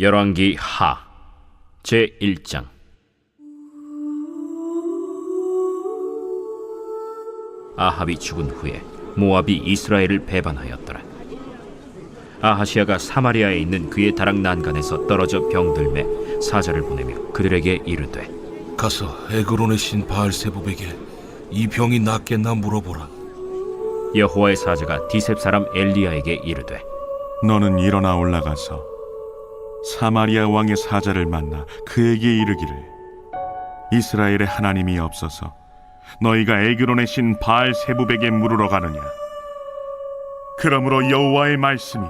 열왕기 하 제1장. 아합이 죽은 후에 모압이 이스라엘을 배반하였더라. 아하시아가 사마리아에 있는 그의 다락 난간에서 떨어져 병들매 사자를 보내며 그들에게 이르되, 가서 에그론의 신 바알세부백에 이 병이 낫겠나 물어보라. 여호와의 사자가 디셉 사람 엘리야에게 이르되, 너는 일어나 올라가서 사마리아 왕의 사자를 만나 그에게 이르기를, 이스라엘의 하나님이 없어서 너희가 에그론의 신 바알세부백에 물으러 가느냐? 그러므로 여호와의 말씀이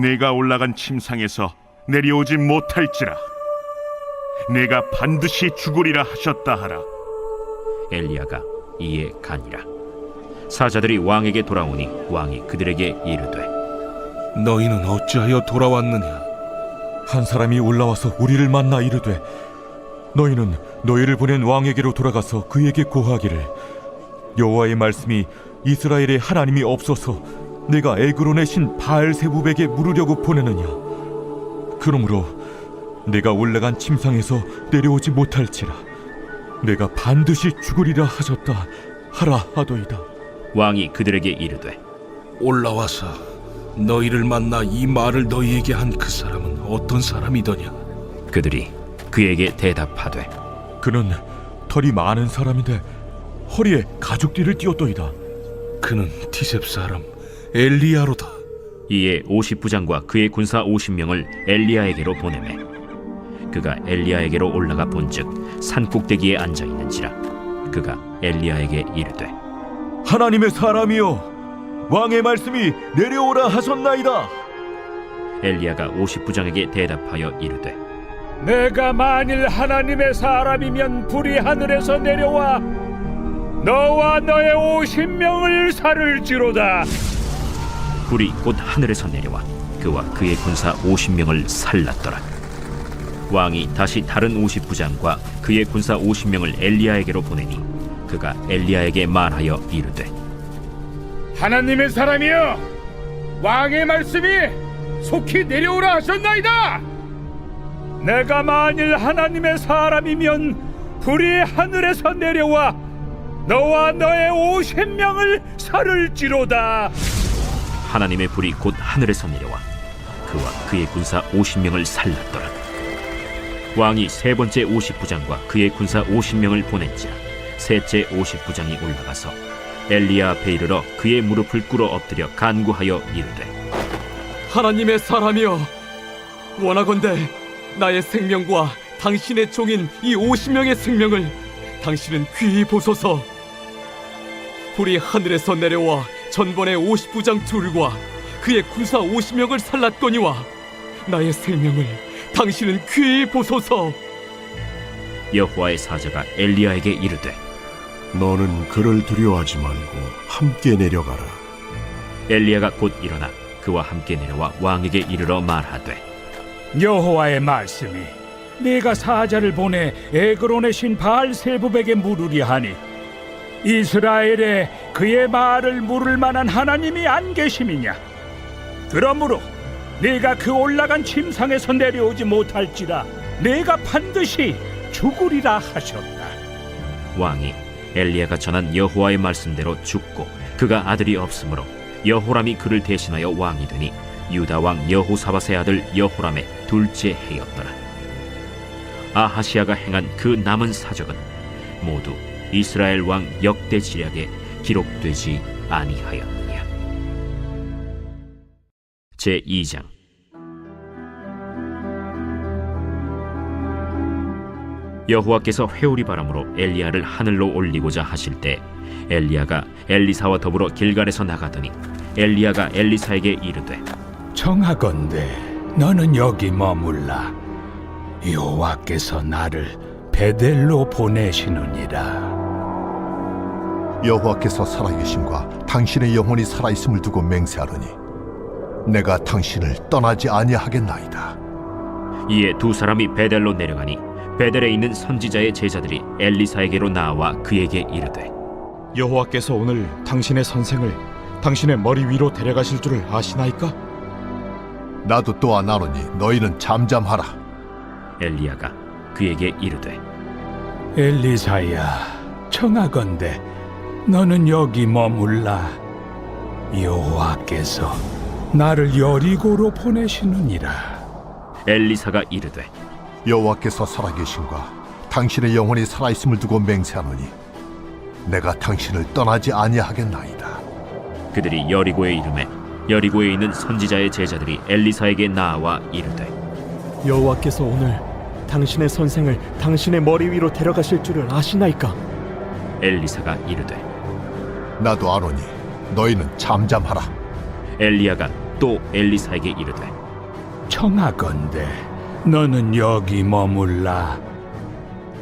내가 올라간 침상에서 내려오지 못할지라 내가 반드시 죽으리라 하셨다 하라. 엘리야가 이에 가니라. 사자들이 왕에게 돌아오니 왕이 그들에게 이르되, 너희는 어찌하여 돌아왔느냐? 한 사람이 올라와서 우리를 만나 이르되, 너희는 너희를 보낸 왕에게로 돌아가서 그에게 고하기를, 여호와의 말씀이 이스라엘의 하나님이 없어서 내가 에그론의 신 바알세부백에 물으려고 보내느냐? 그러므로 내가 올라간 침상에서 내려오지 못할지라 내가 반드시 죽으리라 하셨다 하라 하도이다. 왕이 그들에게 이르되, 올라와서 너희를 만나 이 말을 너희에게 한 그 사람은 어떤 사람이더냐? 그들이 그에게 대답하되, 그는 털이 많은 사람인데 허리에 가죽띠를 띠었도이다. 그는 디셉 사람 엘리야로다. 이에 50부장과 그의 군사 50명을 엘리야에게로 보내매 그가 엘리야에게로 올라가 본즉 산 꼭대기에 앉아 있는지라. 그가 엘리야에게 이르되, 하나님의 사람이여, 왕의 말씀이 내려오라 하셨나이다. 엘리야가 50부장에게 대답하여 이르되, 내가 만일 하나님의 사람이면 불이 하늘에서 내려와 너와 너의 50명을 살을지로다. 불이 곧 하늘에서 내려와 그와 그의 군사 50명을 살랐더라. 왕이 다시 다른 50부장과 그의 군사 50명을 엘리야에게로 보내니 그가 엘리야에게 말하여 이르되, 하나님의 사람이여, 왕의 말씀이 속히 내려오라 하셨나이다. 내가 만일 하나님의 사람이면 불이 하늘에서 내려와 너와 너의 50명을 살을지로다. 하나님의 불이 곧 하늘에서 내려와 그와 그의 군사 50명을 살랐더라. 왕이 세 번째 50부장과 그의 군사 50명을 보낸지라. 셋째 50부장이 올라가서 엘리야 앞에 이르러 그의 무릎을 꿇어 엎드려 간구하여 이르되, 하나님의 사람이여, 원하건대 나의 생명과 당신의 종인 이 50명의 생명을 당신은 귀히 보소서. 불이 하늘에서 내려와 전번의 50부장 둘과 그의 군사 50명을 살랐거니와 나의 생명을 당신은 귀히 보소서. 여호와의 사자가 엘리야에게 이르되, 너는 그를 두려워하지 말고 함께 내려가라. 엘리야가 곧 일어나 그와 함께 내려와 왕에게 이르러 말하되, 여호와의 말씀이 네가 사자를 보내 에그론의 신 바알세부백에 물으리 하니 이스라엘에 그의 말을 물을 만한 하나님이 안 계심이냐? 그러므로 네가 그 올라간 침상에서 내려오지 못할지라 네가 반드시 죽으리라 하셨다. 왕이 엘리야가 전한 여호와의 말씀대로 죽고 그가 아들이 없으므로 여호람이 그를 대신하여 왕이 되니 유다 왕 여호사밧의 아들 여호람의 둘째 해였더라. 아하시아가 행한 그 남은 사적은 모두 이스라엘 왕 역대 지략에 기록되지 아니하였느냐. 제2장. 여호와께서 회오리 바람으로 엘리야를 하늘로 올리고자 하실 때 엘리야가 엘리사와 더불어 길갈에서 나가더니 엘리야가 엘리사에게 이르되, 청하건대 너는 여기 머물라. 여호와께서 나를 베델로 보내시느니라. 여호와께서 살아계심과 당신의 영혼이 살아있음을 두고 맹세하노니 내가 당신을 떠나지 아니하겠나이다. 이에 두 사람이 베델로 내려가니 베델에 있는 선지자의 제자들이 엘리사에게로 나와 그에게 이르되, 여호와께서 오늘 당신의 선생을 당신의 머리 위로 데려가실 줄을 아시나이까? 나도 또한 아노니 너희는 잠잠하라. 엘리야가 그에게 이르되 엘리사야, 청하건대 너는 여기 머물라. 여호와께서 나를 여리고로 보내시느니라. 엘리사가 이르되 여호와께서 살아계신과 당신의 영혼이 살아있음을 두고 맹세하노니 내가 당신을 떠나지 아니하겠나이다. 그들이 여리고에 이르매 여리고에 있는 선지자의 제자들이 엘리사에게 나아와 이르되 여호와께서 오늘 당신의 선생을 당신의 머리 위로 데려가실 줄을 아시나이까? 엘리사가 이르되 나도 아노니 너희는 잠잠하라. 엘리야가 또 엘리사에게 이르되 청하건대 너는 여기 머물라.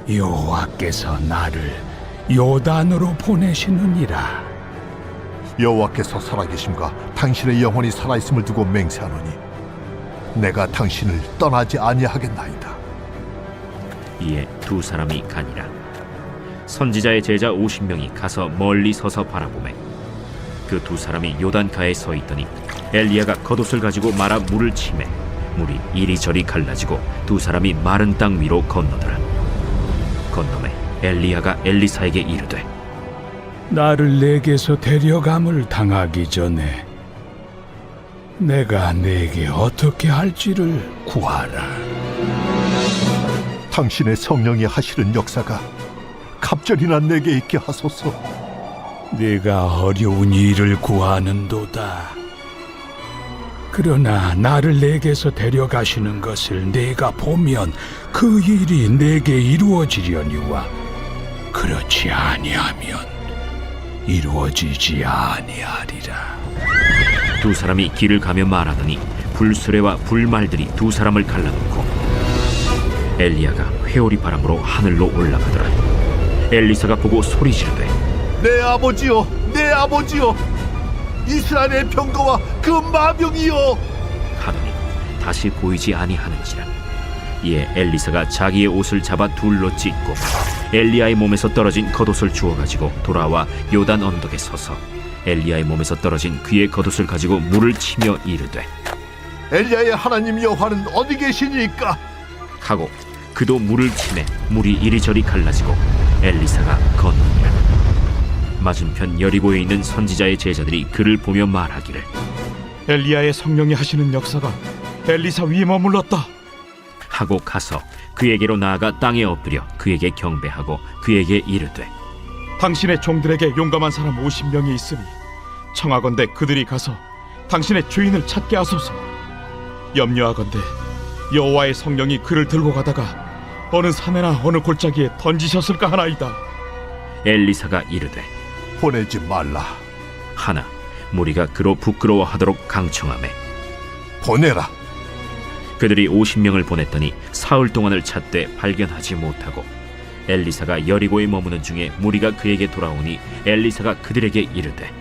여호와께서 나를 요단으로 보내시느니라. 여호와께서 살아계심과 당신의 영혼이 살아있음을 두고 맹세하노니 내가 당신을 떠나지 아니하겠나이다. 이에 두 사람이 가니라. 선지자의 제자 50명이 가서 멀리 서서 바라보매 그 두 사람이 요단가에 서 있더니 엘리야가 겉옷을 가지고 말아 물을 치매 물이 이리저리 갈라지고 두 사람이 마른 땅 위로 건너더라. 건너매 엘리야가 엘리사에게 이르되 나를 내게서 데려감을 당하기 전에 내가 내게 어떻게 할지를 구하라. 당신의 성령이 하시는 역사가 갑절이나 내게 있게 하소서. 네가 어려운 일을 구하는도다. 그러나 나를 내게서 데려가시는 것을 내가 보면 그 일이 내게 이루어지려니와 그렇지 아니하면 이루어지지 아니하리라. 두 사람이 길을 가며 말하더니 불수레와 불말들이 두 사람을 갈라놓고 엘리야가 회오리 바람으로 하늘로 올라가더라. 엘리사가 보고 소리 지르되 내 아버지여, 내 아버지여, 이스라엘의 병거와 그 마병이여. 하더니 다시 보이지 아니하는지라. 이에 엘리사가 자기의 옷을 잡아 둘로 찢고 엘리야의 몸에서 떨어진 겉옷을 주워 가지고 돌아와 요단 언덕에 서서 엘리야의 몸에서 떨어진 그의 겉옷을 가지고 물을 치며 이르되 엘리야의 하나님 여호와는 어디 계시니까? 하고 그도 물을 치매 물이 이리저리 갈라지고 엘리사가 건너니라. 맞은편 여리고에 있는 선지자의 제자들이 그를 보며 말하기를 엘리야의 성령이 하시는 역사가 엘리사 위에 머물렀다. 하고 가서 그에게로 나아가 땅에 엎드려 그에게 경배하고 그에게 이르되 당신의 종들에게 용감한 사람 50명이 있으니 청하건대 그들이 가서 당신의 주인을 찾게 하소서. 염려하건대 여호와의 성령이 그를 들고 가다가 어느 산에나 어느 골짜기에 던지셨을까 하나이다. 엘리사가 이르되 보내지 말라. 하나 무리가 그로 부끄러워하도록 강청하매 보내라. 그들이 50명을 보냈더니 사흘 동안을 찾되 발견하지 못하고 엘리사가 여리고에 머무는 중에 무리가 그에게 돌아오니 엘리사가 그들에게 이르되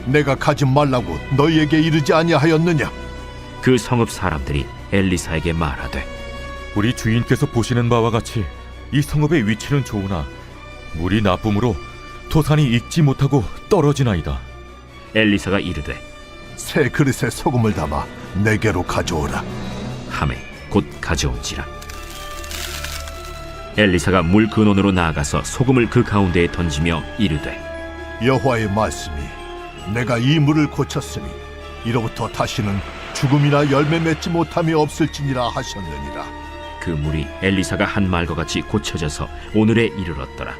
내가 가지 말라고 너희에게 이르지 아니하였느냐? 그 성읍 사람들이 엘리사에게 말하되 우리 주인께서 보시는 바와 같이 이 성읍의 위치는 좋으나 물이 나쁨으로 토산이 익지 못하고 떨어지나이다. 엘리사가 이르되 새 그릇에 소금을 담아 내게로 가져오라. 하매 곧 가져온지라. 엘리사가 물 근원으로 나아가서 소금을 그 가운데에 던지며 이르되 여호와의 말씀이 내가 이 물을 고쳤으니 이로부터 다시는 죽음이나 열매 맺지 못함이 없을지니라 하셨느니라. 그 물이 엘리사가 한 말과 같이 고쳐져서 오늘에 이르렀더라.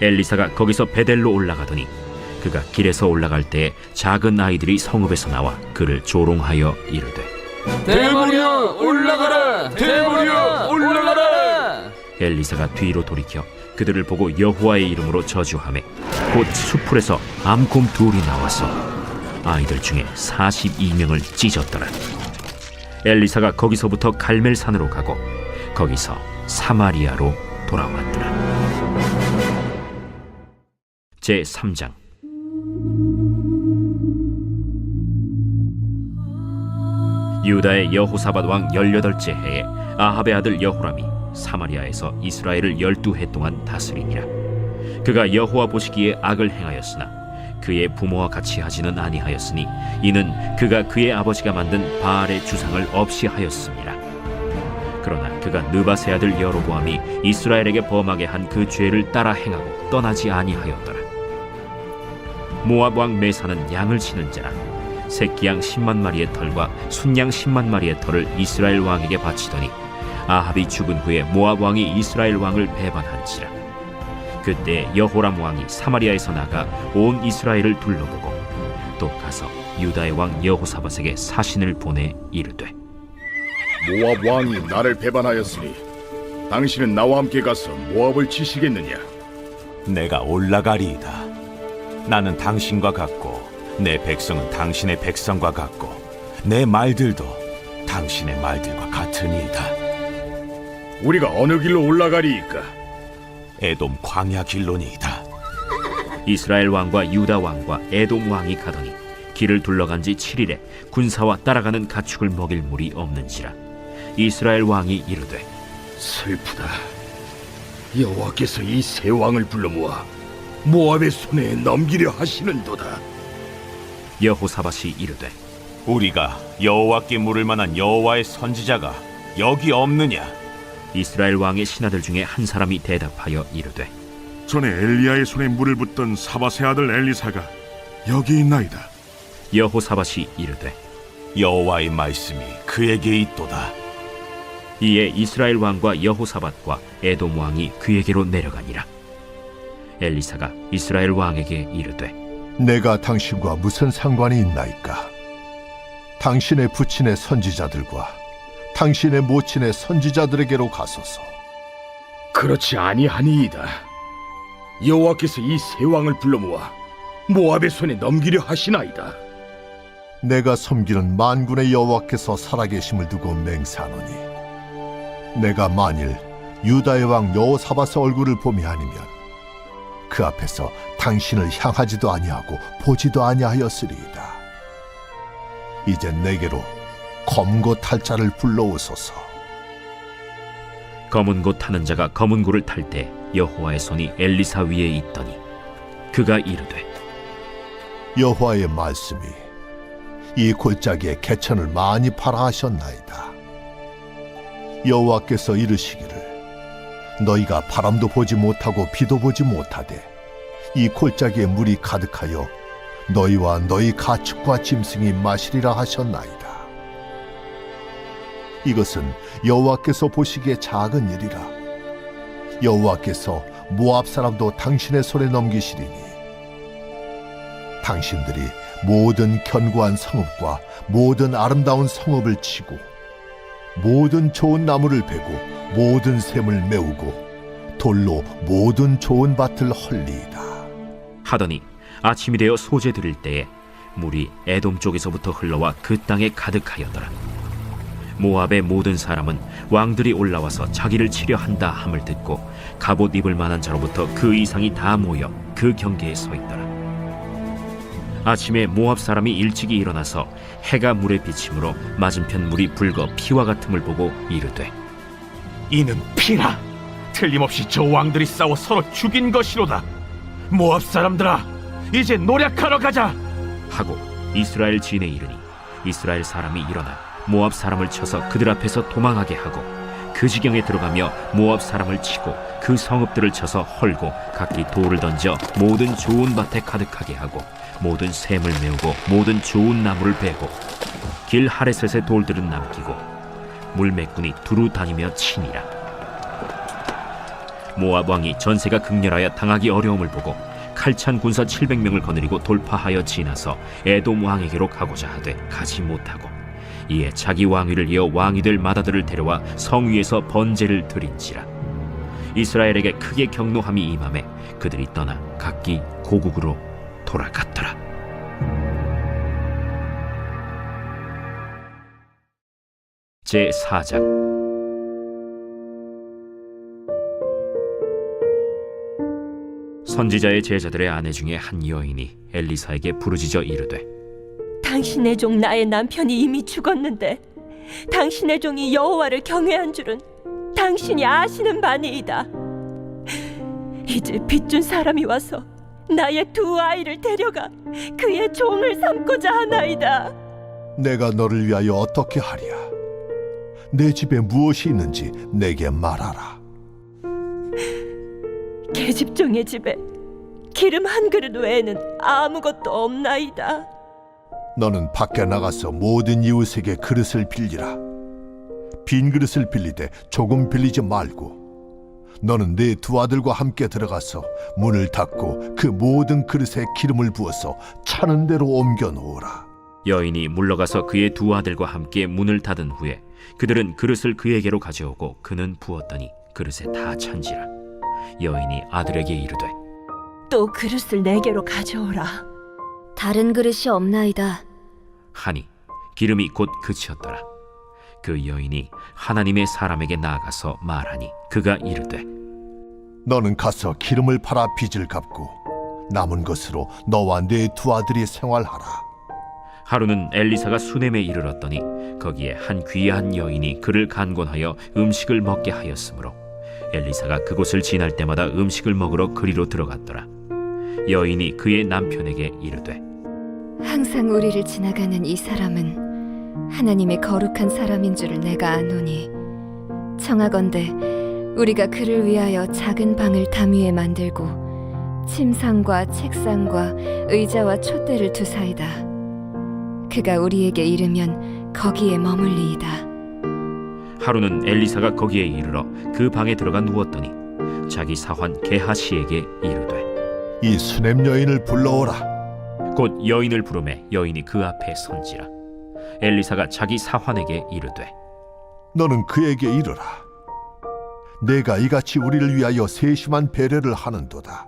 엘리사가 거기서 베델로 올라가더니 그가 길에서 올라갈 때에 작은 아이들이 성읍에서 나와 그를 조롱하여 이르되 대머리여 올라가라! 대머리여 올라가라! 엘리사가 뒤로 돌이켜 그들을 보고 여호와의 이름으로 저주하매 곧 수풀에서 암곰 둘이 나와서 아이들 중에 42명을 찢었더라. 엘리사가 거기서부터 갈멜산으로 가고 거기서 사마리아로 돌아왔더라. 제3장. 유다의 여호사밧 왕 18째 해에 아합의 아들 여호람이 사마리아에서 이스라엘을 12해 동안 다스리니라. 그가 여호와 보시기에 악을 행하였으나 그의 부모와 같이 하지는 아니하였으니 이는 그가 그의 아버지가 만든 바알의 주상을 없이 하였습니다. 그러나 그가 느밧의 아들 여로보암이 이스라엘에게 범하게 한 그 죄를 따라 행하고 떠나지 아니하였더라. 모압 왕 메사는 양을 치는 자라 새끼양 10만 마리의 털과 순양 10만 마리의 털을 이스라엘 왕에게 바치더니 아합이 죽은 후에 모압 왕이 이스라엘 왕을 배반한지라. 그때 여호람 왕이 사마리아에서 나가 온 이스라엘을 둘러보고 또 가서 유다의 왕 여호사밧에게 사신을 보내 이르되 모압 왕이 나를 배반하였으니 당신은 나와 함께 가서 모압을 치시겠느냐? 내가 올라가리이다. 나는 당신과 같고 내 백성은 당신의 백성과 같고 내 말들도 당신의 말들과 같으니이다. 우리가 어느 길로 올라가리이까? 에돔 광야 길로니이다. 이스라엘 왕과 유다 왕과 에돔 왕이 가더니 길을 둘러간 지 7일에 군사와 따라가는 가축을 먹일 물이 없는지라. 이스라엘 왕이 이르되 슬프다. 여호와께서 이 세 왕을 불러 모아 모압의 손에 넘기려 하시는도다. 여호사밧이 이르되 우리가 여호와께 물을 만한 여호와의 선지자가 여기 없느냐? 이스라엘 왕의 신하들 중에 한 사람이 대답하여 이르되 전에 엘리야의 손에 물을 붓던 사밧의 아들 엘리사가 여기 있나이다. 여호사밧이 이르되 여호와의 말씀이 그에게 있도다. 이에 이스라엘 왕과 여호사밧과 에돔 왕이 그에게로 내려가니라. 엘리사가 이스라엘 왕에게 이르되 내가 당신과 무슨 상관이 있나이까? 당신의 부친의 선지자들과 당신의 모친의 선지자들에게로 가소서. 그렇지 아니하니이다. 여호와께서 이 세 왕을 불러 모아 모압의 손에 넘기려 하시나이다. 내가 섬기는 만군의 여호와께서 살아계심을 두고 맹세하노니 내가 만일 유다의 왕 여호사밧의 얼굴을 봄이 아니면 그 앞에서 당신을 향하지도 아니하고 보지도 아니하였으리이다. 이제 내게로 검고 탈 자를 불러오소서. 검은 고 타는 자가 검은 고를 탈 때 여호와의 손이 엘리사 위에 있더니 그가 이르되 여호와의 말씀이 이 골짜기에 개천을 많이 팔아 하셨나이다. 여호와께서 이르시기를 너희가 바람도 보지 못하고 비도 보지 못하되 이 골짜기에 물이 가득하여 너희와 너희 가축과 짐승이 마시리라 하셨나이다. 이것은 여호와께서 보시기에 작은 일이라. 여호와께서 모압 사람도 당신의 손에 넘기시리니 당신들이 모든 견고한 성읍과 모든 아름다운 성읍을 치고 모든 좋은 나무를 베고 모든 샘을 메우고 돌로 모든 좋은 밭을 헐리이다. 하더니 아침이 되어 소재 드릴 때에 물이 에돔 쪽에서부터 흘러와 그 땅에 가득하였더라. 모압의 모든 사람은 왕들이 올라와서 자기를 치려 한다 함을 듣고 갑옷 입을 만한 자로부터 그 이상이 다 모여 그 경계에 서 있더라. 아침에 모압 사람이 일찍이 일어나서 해가 물에 비침으로 맞은편 물이 붉어 피와 같음을 보고 이르되 이는 피라. 틀림없이 저 왕들이 싸워 서로 죽인 것이로다. 모압 사람들아, 이제 노력하러 가자. 하고 이스라엘 진에 이르니 이스라엘 사람이 일어나 모압 사람을 쳐서 그들 앞에서 도망하게 하고 그 지경에 들어가며 모압 사람을 치고 그 성읍들을 쳐서 헐고 각기 돌을 던져 모든 좋은 밭에 가득하게 하고 모든 샘을 메우고 모든 좋은 나무를 베고 길 하레셋의 돌들은 남기고 물매꾼이 두루 다니며 치니라. 모압 왕이 전세가 극렬하여 당하기 어려움을 보고 칼찬 군사 700명을 거느리고 돌파하여 지나서 에돔 왕에게로 가고자 하되 가지 못하고 이에 자기 왕위를 이어 왕이 될 맏아들을 데려와 성 위에서 번제를 드린지라. 이스라엘에게 크게 경노함이 임하매 그들이 떠나 각기 고국으로 돌아갔더라. 제4장. 선지자의 제자들의 아내 중에 한 여인이 엘리사에게 부르짖어 이르되 당신의 종 나의 남편이 이미 죽었는데 당신의 종이 여호와를 경외한 줄은 당신이 아시는 바니이다. 이제 빚준 사람이 와서 나의 두 아이를 데려가 그의 종을 삼고자 하나이다. 내가 너를 위하여 어떻게 하랴? 내 집에 무엇이 있는지 내게 말하라. 계집종의 집에 기름 한 그릇 외에는 아무것도 없나이다. 너는 밖에 나가서 모든 이웃에게 그릇을 빌리라. 빈 그릇을 빌리되 조금 빌리지 말고 너는 네 두 아들과 함께 들어가서 문을 닫고 그 모든 그릇에 기름을 부어서 차는 대로 옮겨 놓으라. 여인이 물러가서 그의 두 아들과 함께 문을 닫은 후에 그들은 그릇을 그에게로 가져오고 그는 부었더니 그릇에 다 찬지라. 여인이 아들에게 이르되 또 그릇을 내게로 가져오라. 다른 그릇이 없나이다. 하니 기름이 곧 그치었더라. 그 여인이 하나님의 사람에게 나아가서 말하니 그가 이르되 너는 가서 기름을 팔아 빚을 갚고 남은 것으로 너와 네 두 아들이 생활하라. 하루는 엘리사가 수넴에 이르렀더니 거기에 한 귀한 여인이 그를 간곤하여 음식을 먹게 하였으므로 엘리사가 그곳을 지날 때마다 음식을 먹으러 그리로 들어갔더라. 여인이 그의 남편에게 이르되 항상 우리를 지나가는 이 사람은 하나님의 거룩한 사람인 줄을 내가 아노니 청하건대 우리가 그를 위하여 작은 방을 담 위에 만들고 침상과 책상과 의자와 촛대를 두사이다. 그가 우리에게 이르면 거기에 머물리이다. 하루는 엘리사가 거기에 이르러 그 방에 들어가 누웠더니 자기 사환 게하시에게 이르되 이 수넴 여인을 불러오라. 곧 여인을 부르매 여인이 그 앞에 선지라. 엘리사가 자기 사환에게 이르되 너는 그에게 이르라. 내가 이같이 우리를 위하여 세심한 배려를 하는도다.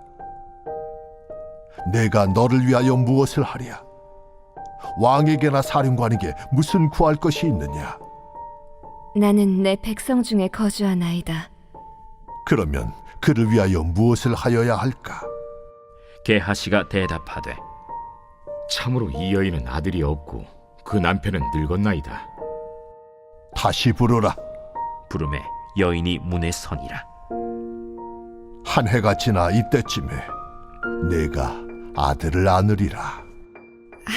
내가 너를 위하여 무엇을 하랴? 왕에게나 사령관에게 무슨 구할 것이 있느냐? 나는 내 백성 중에 거주하나이다. 그러면 그를 위하여 무엇을 하여야 할까? 게하시가 대답하되 참으로 이 여인은 아들이 없고 그 남편은 늙었나이다. 다시 부르라. 부르매 여인이 문에 서니라. 한 해가 지나 이때쯤에 내가 아들을 안으리라.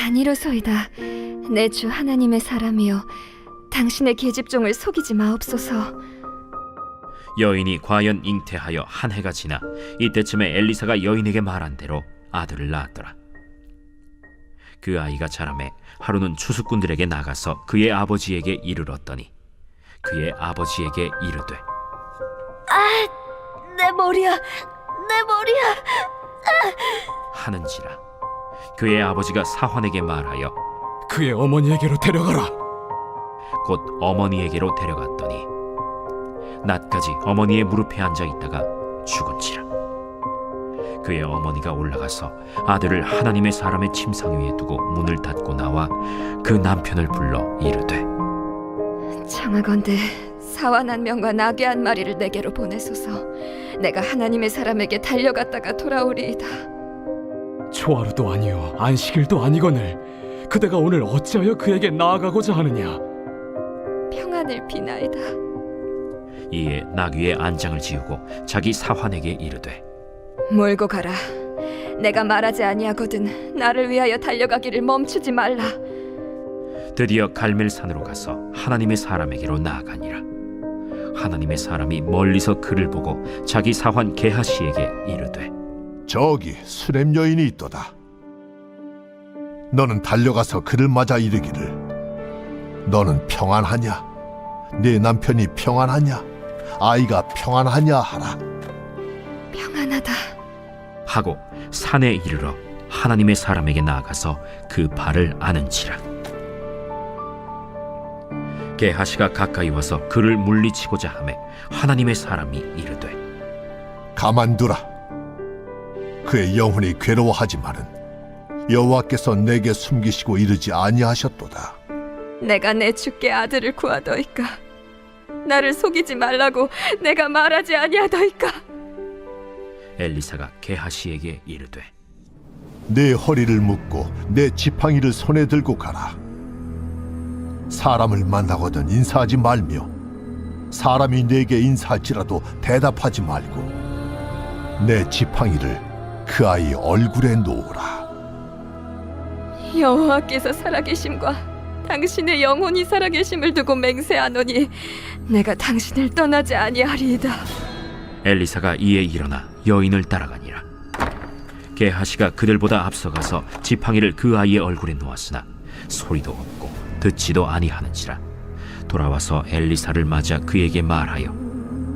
아니로소이다. 내 주 하나님의 사람이여, 당신의 계집종을 속이지 마옵소서. 여인이 과연 잉태하여 한 해가 지나 이때쯤에 엘리사가 여인에게 말한 대로 아들을 낳았더라. 그 아이가 자라매 하루는 추수꾼들에게 나가서 그의 아버지에게 이르렀더니 그의 아버지에게 이르되 내 머리야, 내 머리야 하는지라. 그의 아버지가 사환에게 말하여 그의 어머니에게로 데려가라. 곧 어머니에게로 데려갔더니 낮까지 어머니의 무릎에 앉아 있다가 죽은지라. 그의 어머니가 올라가서 아들을 하나님의 사람의 침상 위에 두고 문을 닫고 나와 그 남편을 불러 이르되 청하건대 사완 한 명과 나귀 한 마리를 내게로 보내소서. 내가 하나님의 사람에게 달려갔다가 돌아오리이다. 초하루도 아니요 안식일도 아니거늘 그대가 오늘 어찌하여 그에게 나아가고자 하느냐? 평안을 비나이다. 이에 나귀의 안장을 지우고 자기 사환에게 이르되 몰고 가라. 내가 말하지 아니하거든 나를 위하여 달려가기를 멈추지 말라. 드디어 갈멜산으로 가서 하나님의 사람에게로 나아가니라. 하나님의 사람이 멀리서 그를 보고 자기 사환 게하시에게 이르되 저기 수넴 여인이 있도다. 너는 달려가서 그를 맞아 이르기를 너는 평안하냐? 네 남편이 평안하냐? 아이가 평안하냐 하라. 평안하다 하고 산에 이르러 하나님의 사람에게 나아가서 그 발을 아는지라. 게하시가 가까이 와서 그를 물리치고자 하매 하나님의 사람이 이르되 가만두라. 그의 영혼이 괴로워하지만은 여호와께서 내게 숨기시고 이르지 아니하셨도다. 내가 내 주께 아들을 구하더이까. 나를 속이지 말라고 내가 말하지 아니하더이까. 엘리사가 게하시에게 이르되 내 허리를 묶고 내 지팡이를 손에 들고 가라. 사람을 만나거든 인사하지 말며 사람이 내게 인사할지라도 대답하지 말고 내 지팡이를 그 아이 얼굴에 놓으라. 여호와께서 살아계심과 당신의 영혼이 살아계심을 두고 맹세하노니 내가 당신을 떠나지 아니하리이다. 엘리사가 이에 일어나 여인을 따라가니라. 게하시가 그들보다 앞서가서 지팡이를 그 아이의 얼굴에 놓았으나 소리도 없고 듣지도 아니하는지라. 돌아와서 엘리사를 맞아 그에게 말하여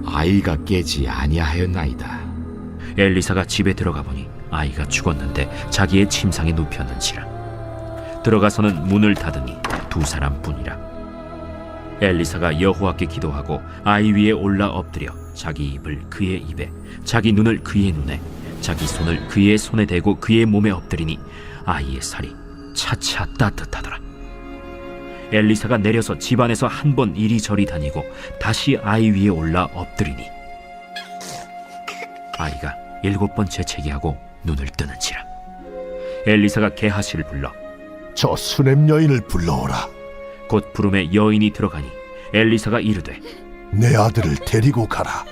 아이가 깨지 아니하였나이다. 엘리사가 집에 들어가 보니 아이가 죽었는데 자기의 침상에 눕혔는지라. 들어가서는 문을 닫으니 두 사람뿐이라. 엘리사가 여호와께 기도하고 아이 위에 올라 엎드려 자기 입을 그의 입에, 자기 눈을 그의 눈에, 자기 손을 그의 손에 대고 그의 몸에 엎드리니 아이의 살이 차차 따뜻하더라. 엘리사가 내려서 집안에서 한 번 이리저리 다니고 다시 아이 위에 올라 엎드리니 아이가 7번 재채기하고 눈을 뜨는지라. 엘리사가 게하시를 불러 저 수냄 여인을 불러오라. 곧 부름에 여인이 들어가니 엘리사가 이르되 내 아들을 데리고 가라.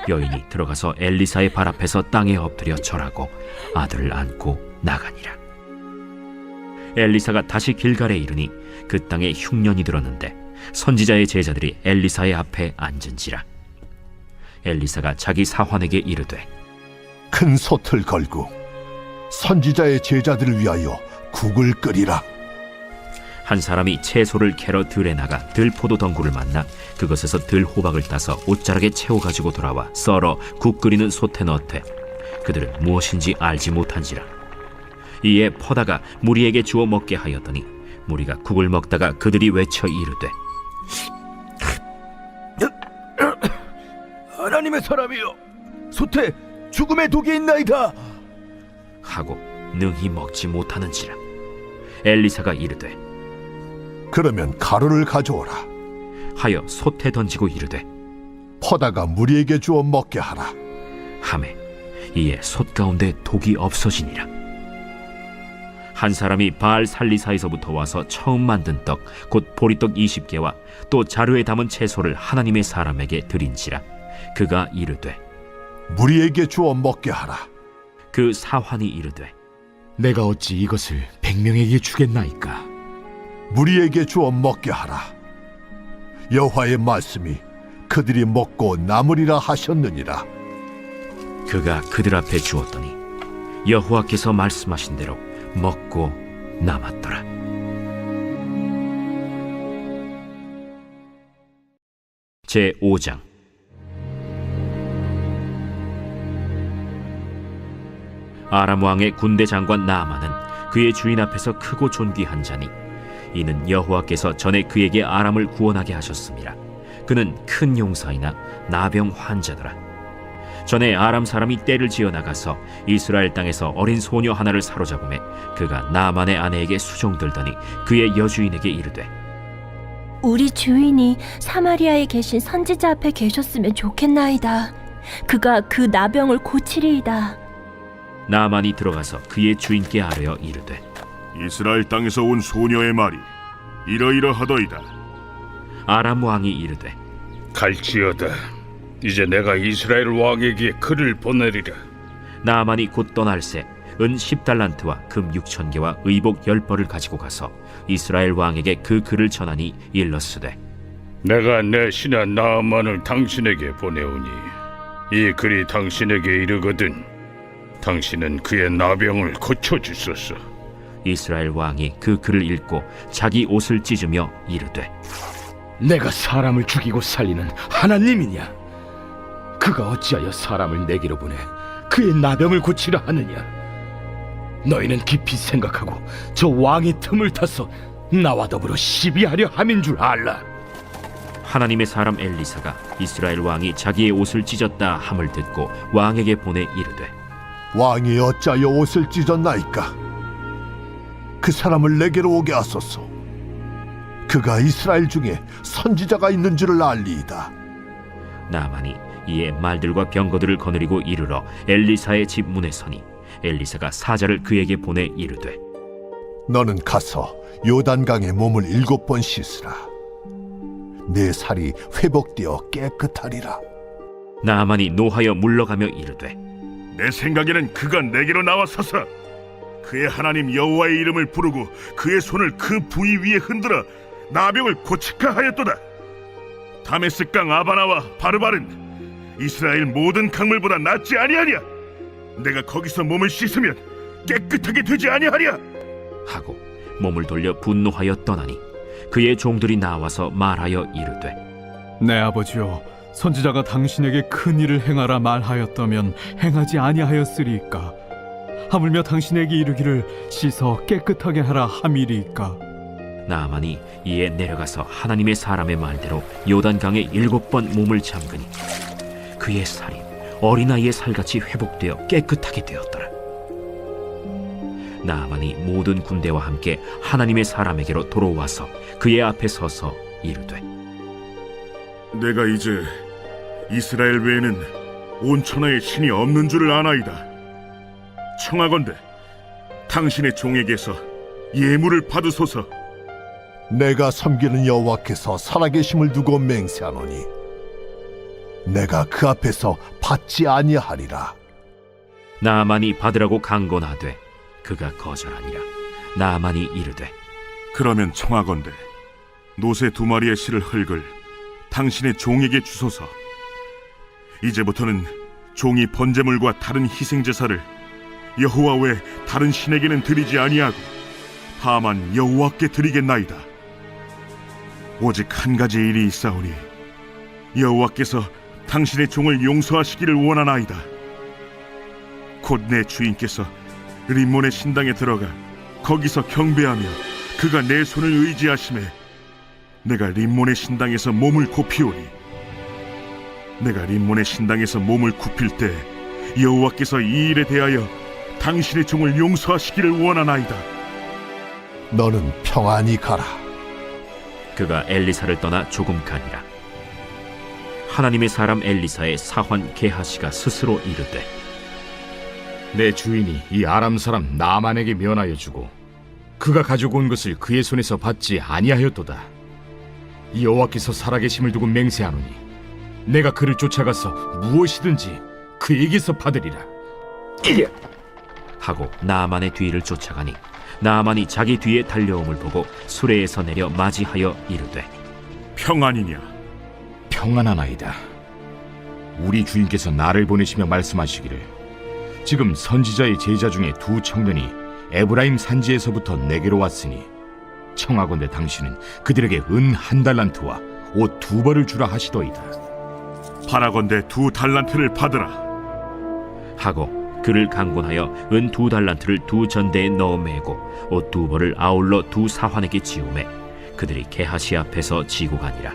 여인이 들어가서 엘리사의 발 앞에서 땅에 엎드려 절하고 아들을 안고 나가니라. 엘리사가 다시 길갈에 이르니 그 땅에 흉년이 들었는데 선지자의 제자들이 엘리사의 앞에 앉은지라. 엘리사가 자기 사환에게 이르되 큰 솥을 걸고 선지자의 제자들을 위하여 국을 끓이라. 한 사람이 채소를 캐러 들에 나가 들포도 덩굴을 만나 그것에서 들호박을 따서 옷자락에 채워가지고 돌아와 썰어 국 끓이는 솥에 넣되 그들은 무엇인지 알지 못한지라. 이에 퍼다가 무리에게 주어 먹게 하였더니 무리가 국을 먹다가 그들이 외쳐 이르되 하나님의 사람이여, 솥에 죽음의 독이 있나이다 하고 능히 먹지 못하는지라. 엘리사가 이르되 그러면 가루를 가져오라 하여 솥에 던지고 이르되 퍼다가 무리에게 주어 먹게 하라 하매 이에 솥 가운데 독이 없어지니라. 한 사람이 바알 살리사에서부터 와서 처음 만든 떡 곧 보리떡 20개와 또 자루에 담은 채소를 하나님의 사람에게 드린지라. 그가 이르되 무리에게 주어 먹게 하라. 그 사환이 이르되 내가 어찌 이것을 100명에게 주겠나이까. 무리에게 주어 먹게 하라. 여호와의 말씀이 그들이 먹고 남으리라 하셨느니라. 그가 그들 앞에 주었더니 여호와께서 말씀하신 대로 먹고 남았더라. 제 5장. 아람 왕의 군대 장관 나아만은 그의 주인 앞에서 크고 존귀한 자니 이는 여호와께서 전에 그에게 아람을 구원하게 하셨습니다. 그는 큰 용사이나 나병 환자더라. 전에 아람 사람이 떼를 지어 나가서 이스라엘 땅에서 어린 소녀 하나를 사로잡음에 그가 나아만의 아내에게 수종들더니 그의 여주인에게 이르되 우리 주인이 사마리아에 계신 선지자 앞에 계셨으면 좋겠나이다. 그가 그 나병을 고치리이다. 나아만이 들어가서 그의 주인께 아뢰어 이르되 이스라엘 땅에서 온 소녀의 말이 이러이러하더이다. 아람 왕이 이르되 갈지어다. 이제 내가 이스라엘 왕에게 글을 보내리라. 나아만이 곧 떠날새 은 10달란트와 금 6,000개와 의복 10벌을 가지고 가서 이스라엘 왕에게 그 글을 전하니 일렀으되 내가 내 신하 나아만을 당신에게 보내오니 이 글이 당신에게 이르거든 당신은 그의 나병을 고쳐주소서. 이스라엘 왕이 그 글을 읽고 자기 옷을 찢으며 이르되 내가 사람을 죽이고 살리는 하나님이냐? 그가 어찌하여 사람을 내게로 보내 그의 나병을 고치려 하느냐? 너희는 깊이 생각하고 저 왕의 틈을 타서 나와 더불어 시비하려 함인 줄 알라. 하나님의 사람 엘리사가 이스라엘 왕이 자기의 옷을 찢었다 함을 듣고 왕에게 보내 이르되 왕이 어찌하여 옷을 찢었나이까? 그 사람을 내게로 오게 하소서. 그가 이스라엘 중에 선지자가 있는 줄을 알리이다. 나아만이 이에 말들과 병거들을 거느리고 이르러 엘리사의 집 문에 서니 엘리사가 사자를 그에게 보내 이르되 너는 가서 요단강에 몸을 7번 씻으라. 내 살이 회복되어 깨끗하리라. 나아만이 노하여 물러가며 이르되 내 생각에는 그가 내게로 나와서서 그의 하나님 여호와의 이름을 부르고 그의 손을 그 부위 위에 흔들어 나병을 고치카 하였도다. 다메스강 아바나와 바르발은 이스라엘 모든 강물보다 낫지 아니하냐? 내가 거기서 몸을 씻으면 깨끗하게 되지 아니하랴? 하고 몸을 돌려 분노하여 떠나니 그의 종들이 나와서 말하여 이르되 내 아버지여, 선지자가 당신에게 큰 일을 행하라 말하였다면 행하지 아니하였으리이까? 하물며 당신에게 이르기를 씻어 깨끗하게 하라 함이리이까? 나아만이 이에 내려가서 하나님의 사람의 말대로 요단강에 7번 몸을 잠그니 그의 살이 어린아이의 살같이 회복되어 깨끗하게 되었더라. 나아만이 모든 군대와 함께 하나님의 사람에게로 돌아와서 그의 앞에 서서 이르되 내가 이제 이스라엘 외에는 온 천하에 신이 없는 줄을 아나이다. 청하건대 당신의 종에게서 예물을 받으소서. 내가 섬기는 여호와께서 살아계심을 두고 맹세하노니 내가 그 앞에서 받지 아니하리라. 나아만이 받으라고 강권하되 그가 거절하니라. 나아만이 이르되 그러면 청하건대 노새 2마리의 실을 흙을 당신의 종에게 주소서. 이제부터는 종이 번제물과 다른 희생제사를 여호와 외 다른 신에게는 드리지 아니하고 다만 여호와께 드리겠나이다. 오직 한 가지 일이 있사오니 여호와께서 당신의 종을 용서하시기를 원하나이다. 곧 내 주인께서 림몬의 신당에 들어가 거기서 경배하며 그가 내 손을 의지하심에 내가 림몬의 신당에서 몸을 굽히오니 내가 림몬의 신당에서 몸을 굽힐 때 여호와께서 이 일에 대하여 당신의 종을 용서하시기를 원하나이다. 너는 평안히 가라. 그가 엘리사를 떠나 조금 가니라. 하나님의 사람 엘리사의 사환 게하시가 스스로 이르되 내 주인이 이 아람 사람 나만에게 면하여 주고 그가 가지고 온 것을 그의 손에서 받지 아니하였도다. 이 여호와께서 살아계심을 두고 맹세하노니 내가 그를 쫓아가서 무엇이든지 그에게서 받으리라. 하고 나아만의 뒤를 쫓아가니 나아만이 자기 뒤에 달려옴을 보고 수레에서 내려 맞이하여 이르되 평안이냐? 평안하나이다. 우리 주인께서 나를 보내시며 말씀하시기를 지금 선지자의 제자 중에 2 청년이 에브라임 산지에서부터 내게로 왔으니 청하건대 당신은 그들에게 은 1달란트와 옷 2벌을 주라 하시더이다. 바라건대 2 달란트를 받으라. 하고 그를 강권하여 은 2달란트를 2 전대에 넣어 매고 옷 2벌을 아울러 2 사환에게 지우매 그들이 게하시 앞에서 지고 가니라.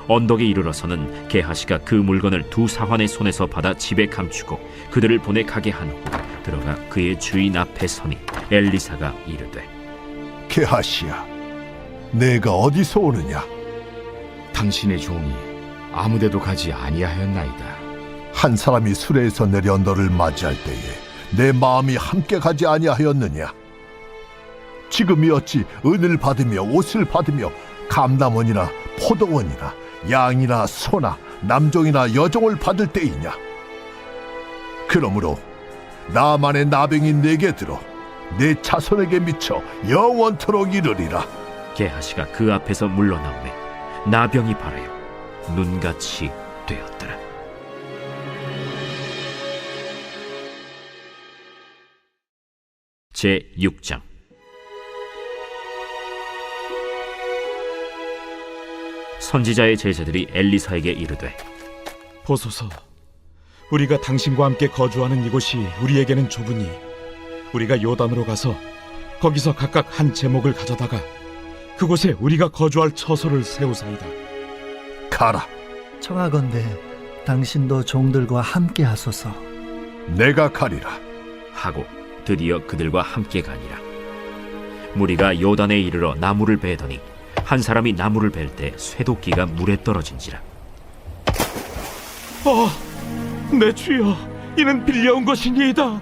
언덕에 이르러서는 게하시가 그 물건을 2 사환의 손에서 받아 집에 감추고 그들을 보내 가게 한 후 들어가 그의 주인 앞에 서니 엘리사가 이르되 게하시야, 내가 어디서 오느냐? 당신의 종이 아무데도 가지 아니하였나이다. 한 사람이 수레에서 내려 너를 맞이할 때에 내 마음이 함께 가지 아니하였느냐? 지금이 어찌 은을 받으며 옷을 받으며 감남원이나 포도원이나 양이나 소나 남종이나 여종을 받을 때이냐? 그러므로 나만의 나병이 내게 들어 내 자손에게 미쳐 영원토록 이르리라. 게하시가 그 앞에서 물러나오매 나병이 발하여 눈같이 되었더라. 제 6장. 선지자의 제자들이 엘리사에게 이르되 보소서, 우리가 당신과 함께 거주하는 이곳이 우리에게는 좁으니 우리가 요단으로 가서 거기서 각각 한 제목을 가져다가 그곳에 우리가 거주할 처소를 세우사이다. 가라. 청하건대 당신도 종들과 함께 하소서. 내가 가리라. 하고 드디어 그들과 함께 가니라. 무리가 요단에 이르러 나무를 베더니 한 사람이 나무를 벨 때 쇠도끼가 물에 떨어진지라. 내 주여, 이는 빌려온 것이니이다.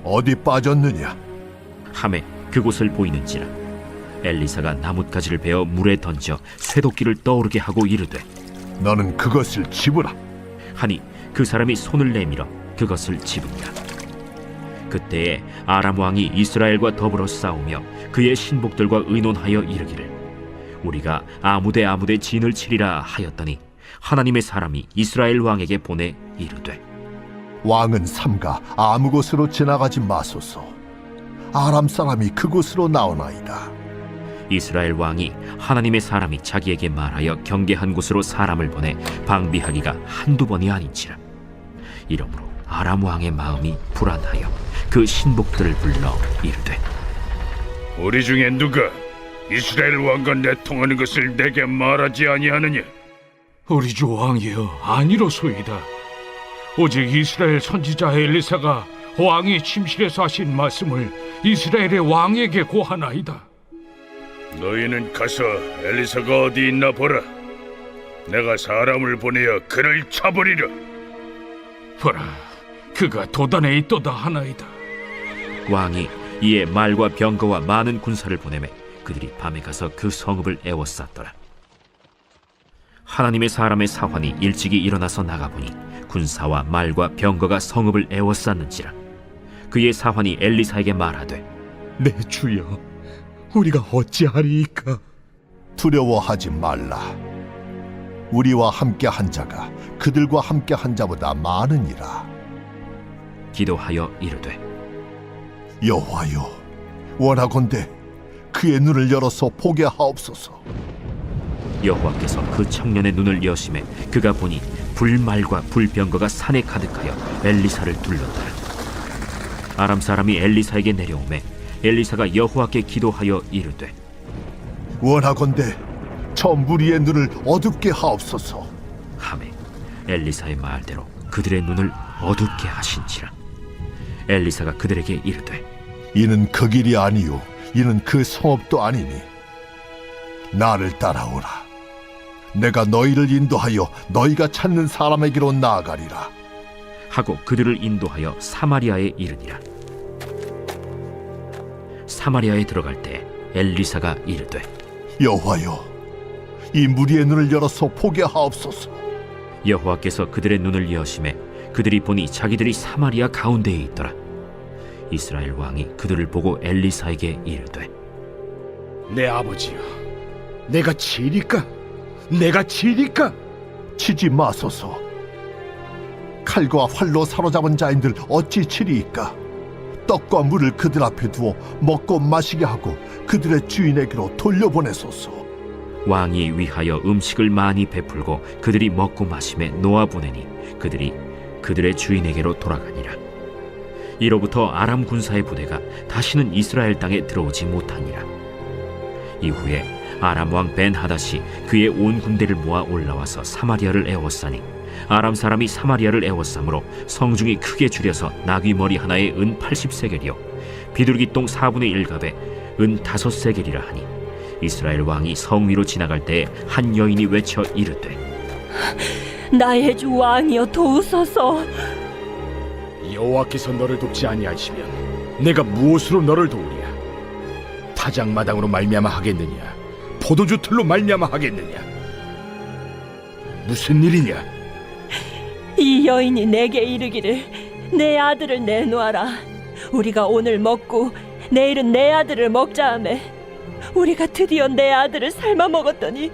어디 빠졌느냐? 하매 그곳을 보이는지라. 엘리사가 나뭇가지를 베어 물에 던져 쇠도끼를 떠오르게 하고 이르되 너는 그것을 집으라. 하니 그 사람이 손을 내밀어 그것을 집으니라. 그때에 아람 왕이 이스라엘과 더불어 싸우며 그의 신복들과 의논하여 이르기를 우리가 아무데 진을 치리라 하였더니 하나님의 사람이 이스라엘 왕에게 보내 이르되 왕은 삼가 아무 곳으로 지나가지 마소서. 아람 사람이 그곳으로 나오나이다. 이스라엘 왕이 하나님의 사람이 자기에게 말하여 경계한 곳으로 사람을 보내 방비하기가 한두 번이 아닌지라. 이러므로 아람 왕의 마음이 불안하여 그 신복들을 불러 이르되 우리 중에 누가 이스라엘 왕과 내통하는 것을 내게 말하지 아니하느냐? 우리 주 왕이여, 아니로소이다. 오직 이스라엘 선지자 엘리사가 왕이 침실에서 하신 말씀을 이스라엘의 왕에게 고하나이다. 너희는 가서 엘리사가 어디 있나 보라. 내가 사람을 보내어 그를 쳐버리려. 보라, 그가 도단에 있도다 하나이다. 왕이 이에 말과 병거와 많은 군사를 보내매 그들이 밤에 가서 그 성읍을 에워쌌더라. 하나님의 사람의 사환이 일찍이 일어나서 나가보니 군사와 말과 병거가 성읍을 에워쌌는지라. 그의 사환이 엘리사에게 말하되 내 주여, 우리가 어찌하리이까? 두려워하지 말라. 우리와 함께 한 자가 그들과 함께 한 자보다 많으니라. 기도하여 이르되 여호와여, 원하건대 그의 눈을 열어서 보게 하옵소서. 여호와께서 그 청년의 눈을 여심해 그가 보니 불말과 불병거가 산에 가득하여 엘리사를 둘렀더라. 아람 사람이 엘리사에게 내려오매 엘리사가 여호와께 기도하여 이르되 원하건대 저 무리의 눈을 어둡게 하옵소서. 하매 엘리사의 말대로 그들의 눈을 어둡게 하신지라. 엘리사가 그들에게 이르되 이는 그 길이 아니요 이는 그 성읍도 아니니 나를 따라오라. 내가 너희를 인도하여 너희가 찾는 사람에게로 나아가리라. 하고 그들을 인도하여 사마리아에 이르니라. 사마리아에 들어갈 때 엘리사가 이르되 여호와여, 이 무리의 눈을 열어서 보게 하옵소서. 여호와께서 그들의 눈을 여심해 그들이 보니 자기들이 사마리아 가운데에 있더라. 이스라엘 왕이 그들을 보고 엘리사에게 이르되 내 아버지여, 내가 치리까? 내가 치리까? 치지 마소서. 칼과 활로 사로잡은 자인들 어찌 치리이까? 떡과 물을 그들 앞에 두어 먹고 마시게 하고 그들의 주인에게로 돌려보내소서. 왕이 위하여 음식을 많이 베풀고 그들이 먹고 마심에 놓아보내니 그들이 그들의 주인에게로 돌아가니라. 이로부터 아람 군사의 부대가 다시는 이스라엘 땅에 들어오지 못하니라. 이후에 아람 왕 벤하닷이 그의 온 군대를 모아 올라와서 사마리아를 에워싸니 아람 사람이 사마리아를 에워싸므로 성중이 크게 줄여서 나귀 머리 하나에 은 80세겔이요 비둘기 똥 4분의 1갑에 은 5세겔이라 하니 이스라엘 왕이 성 위로 지나갈 때에 한 여인이 외쳐 이르되 나의 주 왕이여 도우소서. 여호와께서 너를 돕지 아니하시면 내가 무엇으로 너를 도우랴? 타작마당으로 말미암아 하겠느냐? 포도주 틀로 말미암아 하겠느냐? 무슨 일이냐? 이 여인이 내게 이르기를 내 아들을 내놓아라. 우리가 오늘 먹고 내일은 내 아들을 먹자 하매 우리가 드디어 내 아들을 삶아 먹었더니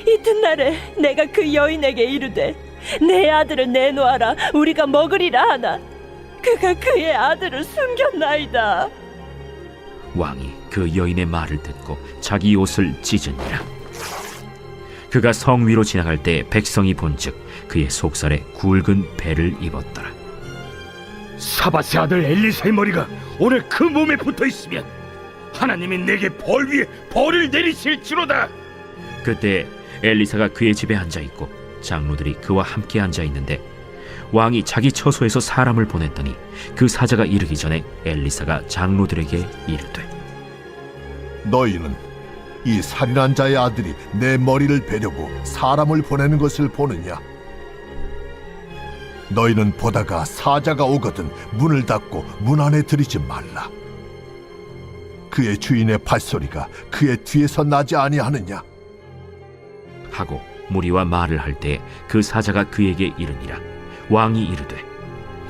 이튿날에 내가 그 여인에게 이르되 내 아들을 내놓아라. 우리가 먹으리라 하나 그가 그의 아들을 숨겼나이다. 왕이 그 여인의 말을 듣고 자기 옷을 찢으니라. 그가 성 위로 지나갈 때 백성이 본즉 그의 속살에 굵은 배를 입었더라. 사밧의 아들 엘리사의 머리가 오늘 그 몸에 붙어 있으면 하나님이 내게 벌 위에 벌을 내리실지로다. 그때 엘리사가 그의 집에 앉아 있고 장로들이 그와 함께 앉아 있는데 왕이 자기 처소에서 사람을 보냈더니 그 사자가 이르기 전에 엘리사가 장로들에게 이르되 너희는 이 살인한 자의 아들이 내 머리를 베려고 사람을 보내는 것을 보느냐? 너희는 보다가 사자가 오거든 문을 닫고 문 안에 들이지 말라. 그의 주인의 발소리가 그의 뒤에서 나지 아니하느냐? 하고 무리와 말을 할 때 그 사자가 그에게 이르니라. 왕이 이르되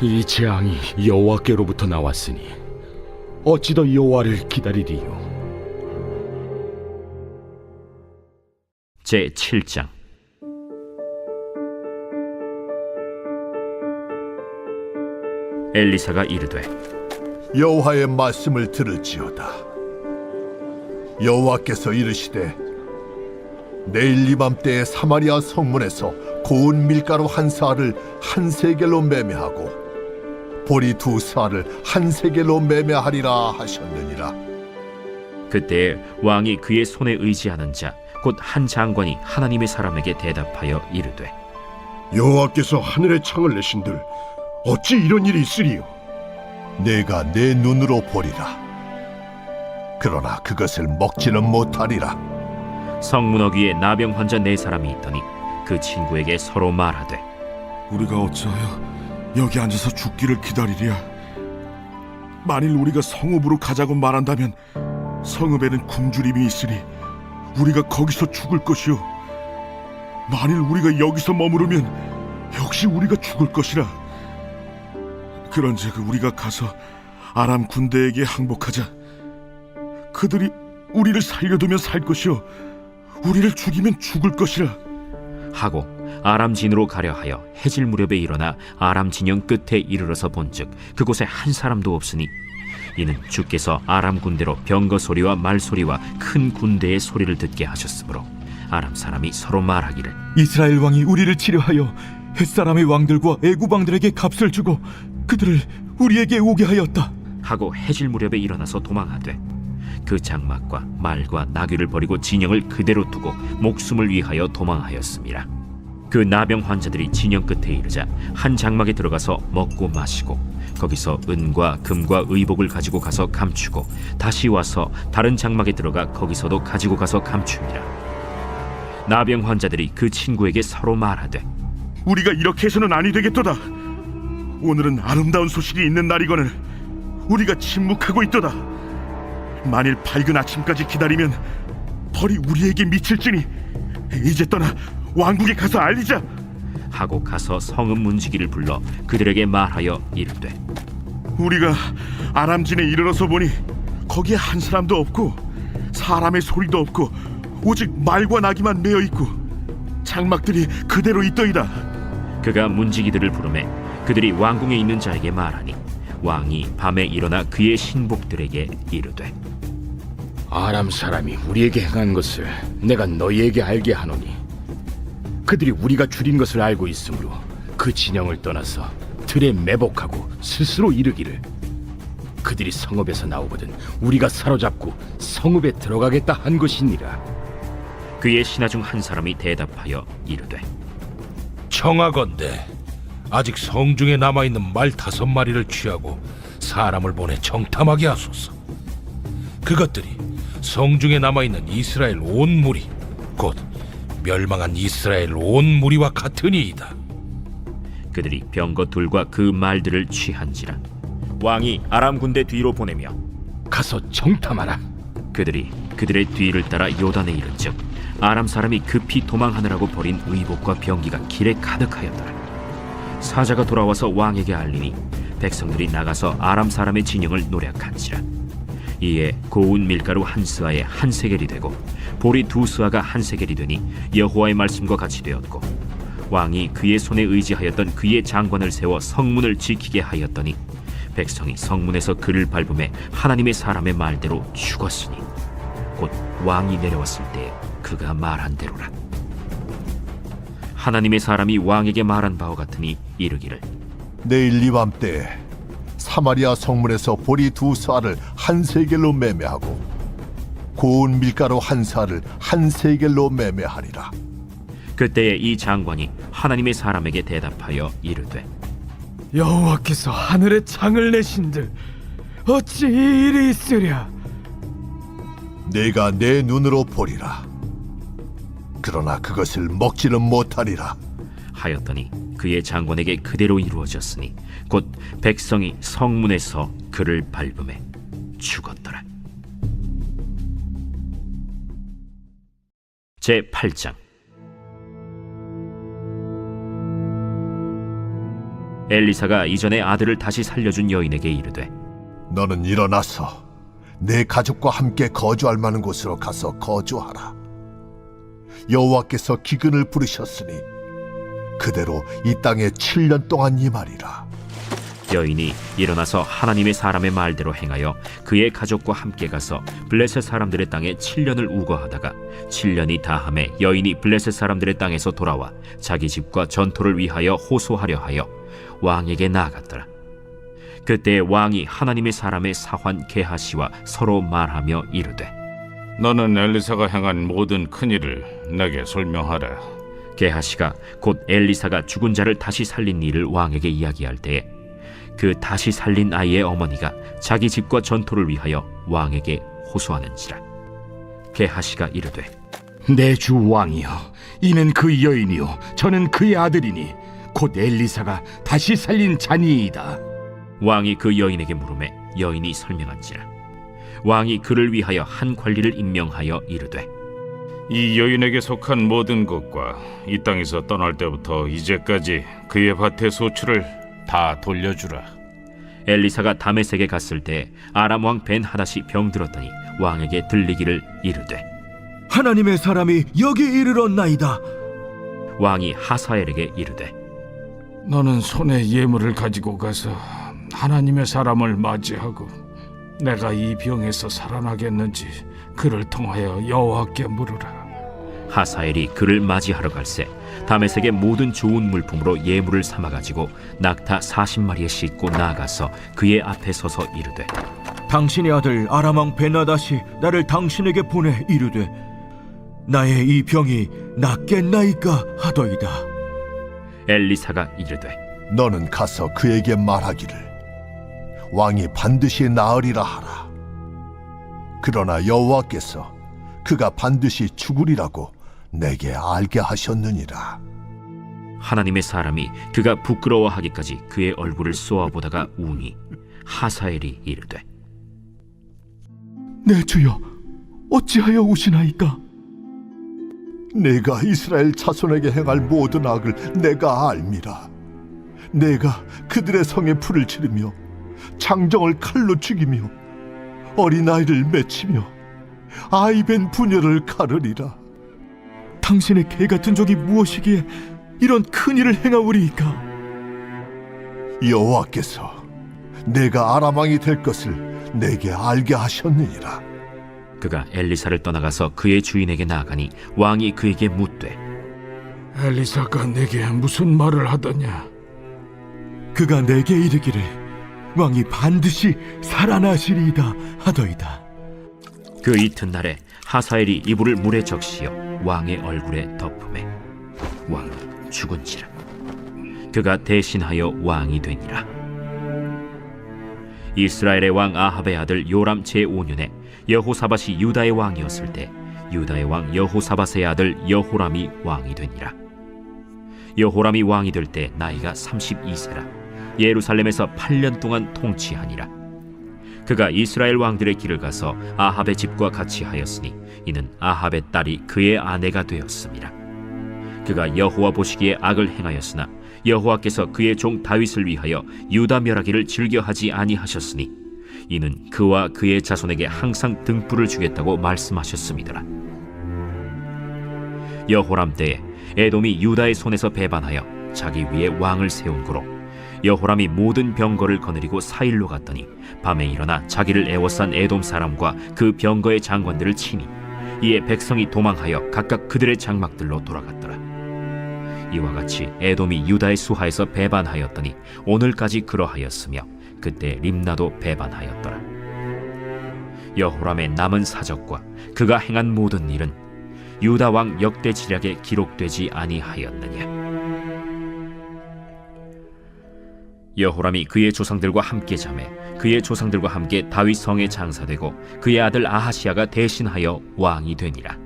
이 재앙이 여호와께로부터 나왔으니 어찌 더 여호와를 기다리리요? 제 7장. 엘리사가 이르되 여호와의 말씀을 들을지어다. 여호와께서 이르시되 내일 이맘때에 사마리아 성문에서 고운 밀가루 한 사알을 한 세겔로 매매하고 보리 두 사알을 한 세겔로 매매하리라 하셨느니라. 그때에 왕이 그의 손에 의지하는 자 곧 한 장관이 하나님의 사람에게 대답하여 이르되 여호와께서 하늘의 창을 내신들 어찌 이런 일이 있으리요? 내가 내 눈으로 보리라. 그러나 그것을 먹지는 못하리라. 성문 어귀에 나병 환자 4사람이 있더니 그 친구에게 서로 말하되 우리가 어찌하여 여기 앉아서 죽기를 기다리랴? 만일 우리가 성읍으로 가자고 말한다면 성읍에는 굶주림이 있으니 우리가 거기서 죽을 것이요, 만일 우리가 여기서 머무르면 역시 우리가 죽을 것이라. 그런즉 우리가 가서 아람 군대에게 항복하자. 그들이 우리를 살려두면 살 것이요 우리를 죽이면 죽을 것이라 하고 아람 진으로 가려 하여 해질 무렵에 일어나 아람 진영 끝에 이르러서 본즉 그곳에 한 사람도 없으니 이는 주께서 아람 군대로 병거 소리와 말 소리와 큰 군대의 소리를 듣게 하셨으므로 아람 사람이 서로 말하기를 이스라엘 왕이 우리를 치려하여 햇사람의 왕들과 애굽 왕들에게 값을 주고 그들을 우리에게 오게 하였다 하고 해질 무렵에 일어나서 도망하되 그 장막과 말과 나귀를 버리고 진영을 그대로 두고 목숨을 위하여 도망하였습니다. 그 나병 환자들이 진영 끝에 이르자 한 장막에 들어가서 먹고 마시고 거기서 은과 금과 의복을 가지고 가서 감추고 다시 와서 다른 장막에 들어가 거기서도 가지고 가서 감춥니다. 나병 환자들이 그 친구에게 서로 말하되 우리가 이렇게 해서는 아니 되겠도다. 오늘은 아름다운 소식이 있는 날이거늘 우리가 침묵하고 있도다. 만일 밝은 아침까지 기다리면 벌이 우리에게 미칠지니 이제 떠나 왕국에 가서 알리자 하고 가서 성읍 문지기를 불러 그들에게 말하여 이르되 우리가 아람진에 이르러서 보니 거기에 한 사람도 없고 사람의 소리도 없고 오직 말과 나귀만 메어 있고 장막들이 그대로 있더이다. 그가 문지기들을 부르매 그들이 왕궁에 있는 자에게 말하니 왕이 밤에 일어나 그의 신복들에게 이르되 아람 사람이 우리에게 행한 것을 내가 너희에게 알게 하노니 그들이 우리가 줄인 것을 알고 있으므로 그 진영을 떠나서 들에 매복하고 스스로 이르기를 그들이 성읍에서 나오거든 우리가 사로잡고 성읍에 들어가겠다 한 것이니라. 그의 신하 중 한 사람이 대답하여 이르되 청하건대 아직 성중에 남아있는 말 5마리를 취하고 사람을 보내 정탐하게 하소서. 그것들이 성중에 남아있는 이스라엘 온 무리 곧 멸망한 이스라엘 온 무리와 같으니이다. 그들이 병거 둘과 그 말들을 취한지라 왕이 아람 군대 뒤로 보내며 가서 정탐하라. 그들이 그들의 뒤를 따라 요단에 이른즉 아람 사람이 급히 도망하느라고 버린 의복과 병기가 길에 가득하였더라. 사자가 돌아와서 왕에게 알리니 백성들이 나가서 아람 사람의 진영을 노략한지라. 이에 고운 밀가루 한 스아에 한 세겔이 되고 보리 2스아가 한 세겔이 되니 여호와의 말씀과 같이 되었고 왕이 그의 손에 의지하였던 그의 장관을 세워 성문을 지키게 하였더니 백성이 성문에서 그를 밟음에 하나님의 사람의 말대로 죽었으니 곧 왕이 내려왔을 때 그가 말한 대로라. 하나님의 사람이 왕에게 말한 바와 같으니 이르기를 내일 이맘때에 사마리아 성문에서 보리 2스아를 한 세겔로 매매하고 고운 밀가루 한 스아를 한 세겔로 매매하리라. 그때에 이 장관이 하나님의 사람에게 대답하여 이르되 여호와께서 하늘에 창을 내신들 어찌 이 일이 있으랴? 내가 내 눈으로 보리라. 그러나 그것을 먹지는 못하리라 하였더니 그의 장관에게 그대로 이루어졌으니 곧 백성이 성문에서 그를 밟음에 죽었더라. 제8장. 엘리사가 이전에 아들을 다시 살려준 여인에게 이르되 너는 일어나서 내 가족과 함께 거주할 만한 곳으로 가서 거주하라. 여호와께서 기근을 부르셨으니 그대로 이 땅에 7년 동안 임하리라. 여인이 일어나서 하나님의 사람의 말대로 행하여 그의 가족과 함께 가서 블레셋 사람들의 땅에 7년을 우거하다가 7년이 다함에 여인이 블레셋 사람들의 땅에서 돌아와 자기 집과 전토를 위하여 호소하려 하여 왕에게 나아갔더라. 그때 왕이 하나님의 사람의 사환 게하시와 서로 말하며 이르되 너는 엘리사가 행한 모든 큰일을 내게 설명하라. 게하시가 곧 엘리사가 죽은 자를 다시 살린 일을 왕에게 이야기할 때에 그 다시 살린 아이의 어머니가 자기 집과 전토를 위하여 왕에게 호소하는지라. 게하시가 이르되 내 주 왕이여, 이는 그 여인이요 저는 그의 아들이니 곧 엘리사가 다시 살린 자니이다. 왕이 그 여인에게 물으매 여인이 설명한지라. 왕이 그를 위하여 한 관리를 임명하여 이르되 이 여인에게 속한 모든 것과 이 땅에서 떠날 때부터 이제까지 그의 밭의 소출을 다 돌려주라. 엘리사가 다메섹에 갔을 때 아람 왕 벤하닷이 병들었더니 왕에게 들리기를 이르되 하나님의 사람이 여기 이르렀나이다. 왕이 하사엘에게 이르되 너는 손에 예물을 가지고 가서 하나님의 사람을 맞이하고 내가 이 병에서 살아나겠는지 그를 통하여 여호와께 물으라. 하사엘이 그를 맞이하러 갈새 다메섹의 모든 좋은 물품으로 예물을 삼아가지고 낙타 40마리에 싣고 나아가서 그의 앞에 서서 이르되 당신의 아들 아람 왕 벤하닷이 나를 당신에게 보내 이르되 나의 이 병이 낫겠나이까 하더이다. 엘리사가 이르되 너는 가서 그에게 말하기를 왕이 반드시 나으리라 하라. 그러나 여호와께서 그가 반드시 죽으리라고 내게 알게 하셨느니라. 하나님의 사람이 그가 부끄러워하기까지 그의 얼굴을 쏘아보다가 우니 하사엘이 이르되 내 주여, 어찌하여 우시나이까? 내가 이스라엘 자손에게 행할 모든 악을 내가 알미라. 내가 그들의 성에 불을 지르며 장정을 칼로 죽이며 어린아이를 맺히며 아이벤 부녀를 가르리라. 당신의 개 같은 적이 무엇이기에 이런 큰일을 행하오리이까? 여호와께서 내가 아람 왕이 될 것을 내게 알게 하셨느니라. 그가 엘리사를 떠나가서 그의 주인에게 나아가니 왕이 그에게 묻되 엘리사가 내게 무슨 말을 하더냐? 그가 내게 이르기를 왕이 반드시 살아나시리이다 하더이다. 그 이튿날에 하사엘이 이불을 물에 적시어 왕의 얼굴에 덮음에 왕이 죽은지라. 그가 대신하여 왕이 되니라. 이스라엘의 왕 아합의 아들 요람 제5년에 여호사밧이 유다의 왕이었을 때 유다의 왕 여호사밧의 아들 여호람이 왕이 되니라. 여호람이 왕이 될 때 나이가 32세라. 예루살렘에서 8년 동안 통치하니라. 그가 이스라엘 왕들의 길을 가서 아합의 집과 같이 하였으니 이는 아합의 딸이 그의 아내가 되었음이라. 그가 여호와 보시기에 악을 행하였으나 여호와께서 그의 종 다윗을 위하여 유다 멸하기를 즐겨하지 아니하셨으니 이는 그와 그의 자손에게 항상 등불을 주겠다고 말씀하셨음이더라. 여호람 때에 에돔이 유다의 손에서 배반하여 자기 위에 왕을 세운 고로 여호람이 모든 병거를 거느리고 사일로 갔더니 밤에 일어나 자기를 애워싼 에돔 사람과 그 병거의 장관들을 치니 이에 백성이 도망하여 각각 그들의 장막들로 돌아갔더라. 이와 같이 에돔이 유다의 수하에서 배반하였더니 오늘까지 그러하였으며 그때 림나도 배반하였더라. 여호람의 남은 사적과 그가 행한 모든 일은 유다 왕 역대 지략에 기록되지 아니하였느냐. 여호람이 그의 조상들과 함께 자매 그의 조상들과 함께 다윗 성에 장사되고 그의 아들 아하시아가 대신하여 왕이 되니라.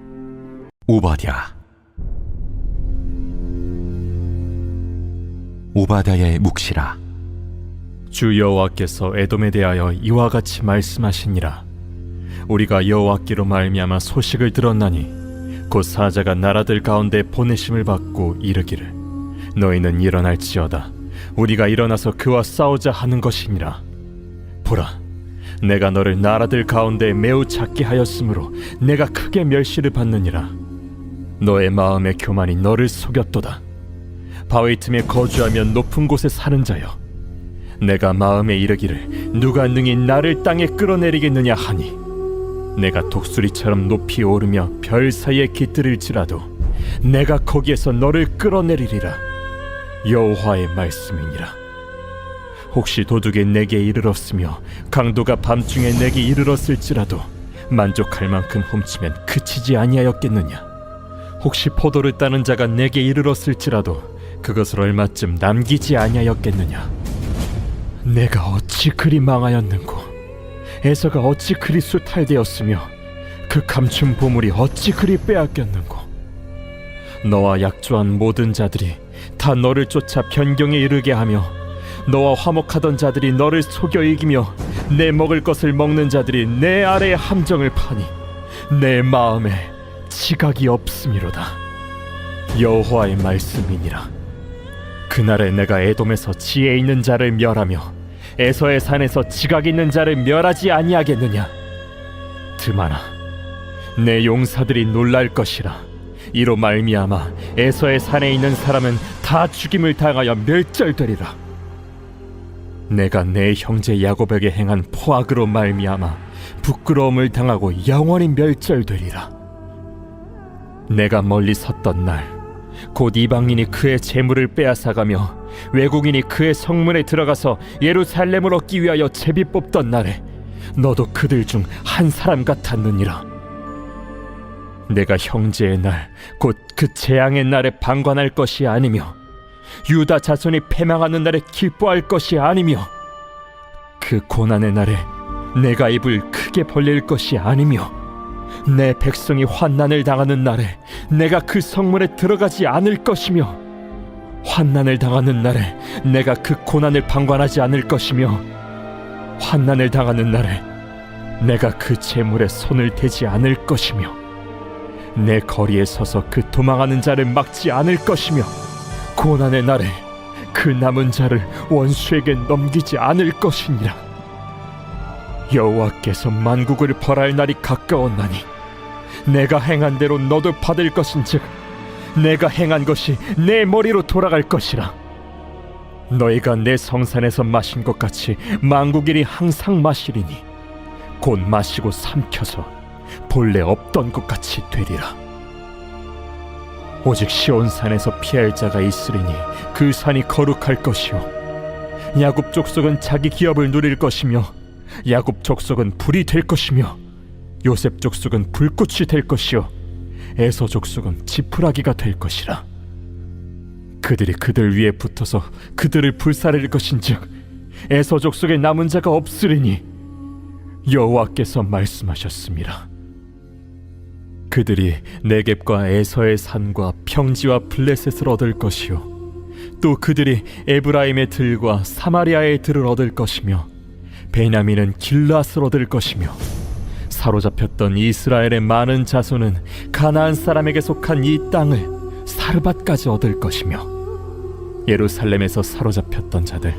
오바댜의 묵시라. 주 여호와께서 에돔에 대하여 이와 같이 말씀하시니라. 우리가 여호와께로 말미암아 소식을 들었나니 곧 사자가 나라들 가운데 보내심을 받고 이르기를 너희는 일어날지어다. 우리가 일어나서 그와 싸우자 하는 것이니라. 보라, 내가 너를 나라들 가운데 매우 작게 하였으므로 내가 크게 멸시를 받느니라. 너의 마음의 교만이 너를 속였도다. 바위 틈에 거주하며 높은 곳에 사는 자여, 내가 마음에 이르기를 누가 능히 나를 땅에 끌어내리겠느냐 하니, 내가 독수리처럼 높이 오르며 별 사이에 깃들일지라도 내가 거기에서 너를 끌어내리리라. 여호와의 말씀이니라. 혹시 도둑이 내게 이르렀으며 강도가 밤중에 내게 이르렀을지라도 만족할 만큼 훔치면 그치지 아니하였겠느냐. 혹시 포도를 따는 자가 내게 이르렀을지라도 그것을 얼마쯤 남기지 아니하였겠느냐. 내가 어찌 그리 망하였는고, 에서가 어찌 그리 수탈되었으며 그 감춘 보물이 어찌 그리 빼앗겼는고. 너와 약조한 모든 자들이 다 너를 쫓아 변경에 이르게 하며, 너와 화목하던 자들이 너를 속여 이기며, 내 먹을 것을 먹는 자들이 내 아래에 함정을 파니 내 마음에 지각이 없음이로다. 여호와의 말씀이니라. 그날에 내가 에돔에서 지혜 있는 자를 멸하며 에서의 산에서 지각 있는 자를 멸하지 아니하겠느냐. 드마나, 내 용사들이 놀랄 것이라. 이로 말미암아 에서의 산에 있는 사람은 다 죽임을 당하여 멸절되리라. 내가 내 형제 야곱에게 행한 포악으로 말미암아 부끄러움을 당하고 영원히 멸절되리라. 내가 멀리 섰던 날, 곧 이방인이 그의 재물을 빼앗아가며 외국인이 그의 성문에 들어가서 예루살렘을 얻기 위하여 제비 뽑던 날에 너도 그들 중 한 사람 같았느니라. 내가 형제의 날, 곧 그 재앙의 날에 방관할 것이 아니며 유다 자손이 패망하는 날에 기뻐할 것이 아니며 그 고난의 날에 내가 입을 크게 벌릴 것이 아니며 내 백성이 환난을 당하는 날에 내가 그 성문에 들어가지 않을 것이며 환난을 당하는 날에 내가 그 고난을 방관하지 않을 것이며 환난을 당하는 날에 내가 그 재물에 손을 대지 않을 것이며 내 거리에 서서 그 도망하는 자를 막지 않을 것이며 고난의 날에 그 남은 자를 원수에게 넘기지 않을 것이니라. 여호와께서 만국을 벌할 날이 가까웠나니 내가 행한 대로 너도 받을 것인즉 내가 행한 것이 내 머리로 돌아갈 것이라. 너희가 내 성산에서 마신 것 같이 만국인이 항상 마시리니 곧 마시고 삼켜서 본래 없던 것 같이 되리라. 오직 시온산에서 피할 자가 있으리니 그 산이 거룩할 것이요 야곱 족속은 자기 기업을 누릴 것이며 야곱 족속은 불이 될 것이며 요셉 족속은 불꽃이 될 것이요 에서 족속은 지푸라기가 될 것이라. 그들이 그들 위에 붙어서 그들을 불사를 것인즉 에서 족속에 남은 자가 없으리니 여호와께서 말씀하셨습니다. 그들이 네겝과 에서의 산과 평지와 블레셋을 얻을 것이요 또 그들이 에브라임의 들과 사마리아의 들을 얻을 것이며 베냐민은 길앗을 얻을 것이며 사로잡혔던 이스라엘의 많은 자손은 가나안 사람에게 속한 이 땅을 사르밧까지 얻을 것이며 예루살렘에서 사로잡혔던 자들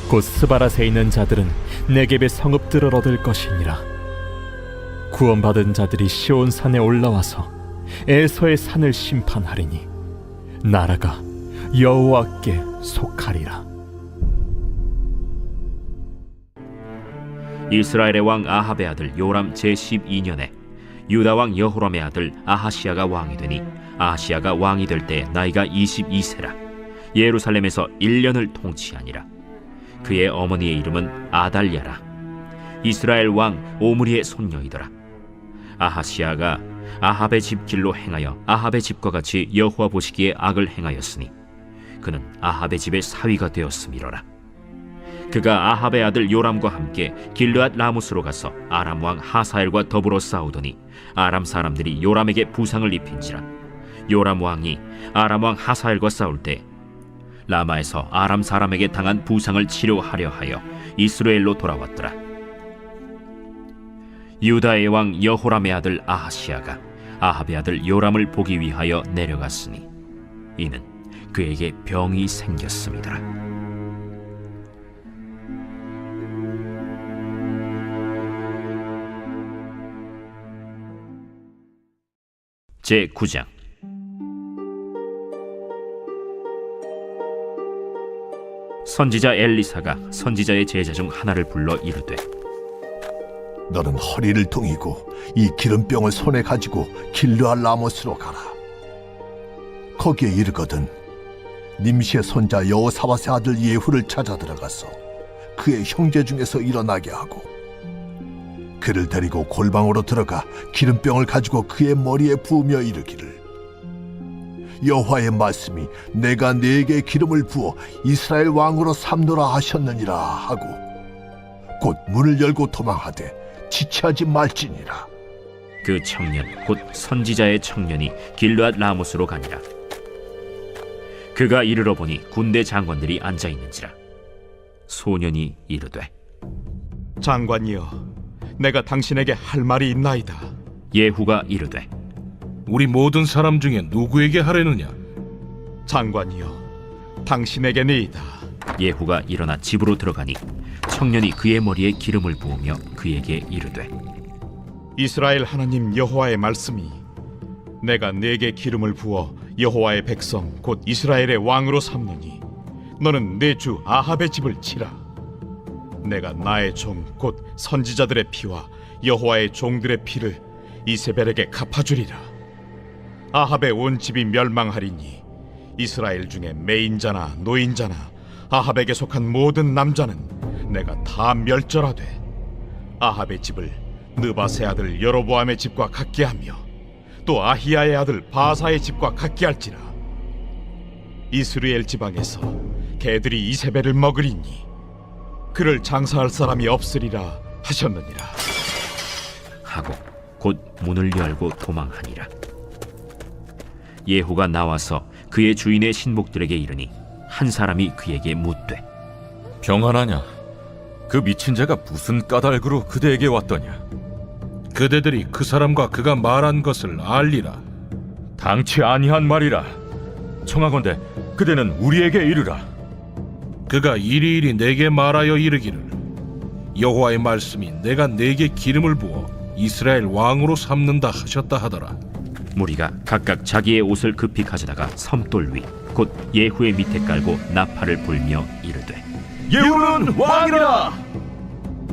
곧 스바랏에 있는 자들은 네겝의 성읍들을 얻을 것이니라. 구원받은 자들이 시온산에 올라와서 에서의 산을 심판하리니 나라가 여호와께 속하리라. 이스라엘의 왕 아합의 아들 요람 제12년에 유다 왕 여호람의 아들 아하시야가 왕이 되니 아하시야가 왕이 될 때 나이가 22세라. 예루살렘에서 1년을 통치하니라. 그의 어머니의 이름은 아달랴라. 이스라엘 왕 오므리의 손녀이더라. 아하시야가 아합의 집 길로 행하여 아합의 집과 같이 여호와 보시기에 악을 행하였으니 그는 아합의 집의 사위가 되었음이로라. 그가 아합의 아들 요람과 함께 길르앗 라무스로 가서 아람 왕 하사엘과 더불어 싸우더니 아람 사람들이 요람에게 부상을 입힌지라. 요람 왕이 아람 왕 하사엘과 싸울 때 라마에서 아람 사람에게 당한 부상을 치료하려 하여 이스라엘로 돌아왔더라. 유다의 왕 여호람의 아들 아하시야가 아합의 아들 요람을 보기 위하여 내려갔으니 이는 그에게 병이 생겼음이더라. 제9장. 선지자 엘리사가 선지자의 제자 중 하나를 불러 이르되, 너는 허리를 동이고 이 기름병을 손에 가지고 길르앗 라모스로 가라. 거기에 이르거든 님시의 손자 여호사밧의 아들 예후를 찾아 들어가서 그의 형제 중에서 일어나게 하고 그를 데리고 골방으로 들어가 기름병을 가지고 그의 머리에 부으며 이르기를, 여호와의 말씀이 내가 네게 기름을 부어 이스라엘 왕으로 삼노라 하셨느니라 하고 곧 문을 열고 도망하되 지체하지 말지니라. 그 청년 곧 선지자의 청년이 길르앗 라모스로 가니라. 그가 이르러 보니 군대 장관들이 앉아 있는지라. 소년이 이르되, 장관이여, 내가 당신에게 할 말이 있나이다. 예후가 이르되, 우리 모든 사람 중에 누구에게 하려느냐? 장관이여, 당신에게니이다. 예후가 일어나 집으로 들어가니 청년이 그의 머리에 기름을 부으며 그에게 이르되, 이스라엘 하나님 여호와의 말씀이 내가 네게 기름을 부어 여호와의 백성 곧 이스라엘의 왕으로 삼느니 너는 내 주 아합의 집을 치라. 내가 나의 종 곧 선지자들의 피와 여호와의 종들의 피를 이세벨에게 갚아주리라. 아합의 온 집이 멸망하리니 이스라엘 중에 매인자나 노인자나 아합에게 속한 모든 남자는 내가 다 멸절하되 아합의 집을 느바세 아들 여로보암의 집과 같게 하며 또 아히야의 아들 바사의 집과 같게 할지라. 이스라엘 지방에서 개들이 이세벨을 먹으리니 그를 장사할 사람이 없으리라 하셨느니라. 하고 곧 문을 열고 도망하니라. 예후가 나와서 그의 주인의 신복들에게 이르니 한 사람이 그에게 묻되, 평안하냐? 그 미친 자가 무슨 까닭으로 그대에게 왔더냐? 그대들이 그 사람과 그가 말한 것을 알리라. 당치 아니한 말이라. 청하건대 그대는 우리에게 이르라. 그가 이리이리 내게 말하여 이르기를, 여호와의 말씀이 내가 네게 기름을 부어 이스라엘 왕으로 삼는다 하셨다 하더라. 무리가 각각 자기의 옷을 급히 가져다가 섬돌 위 곧 예후의 밑에 깔고 나팔을 불며 이르되, 예후는 왕이라.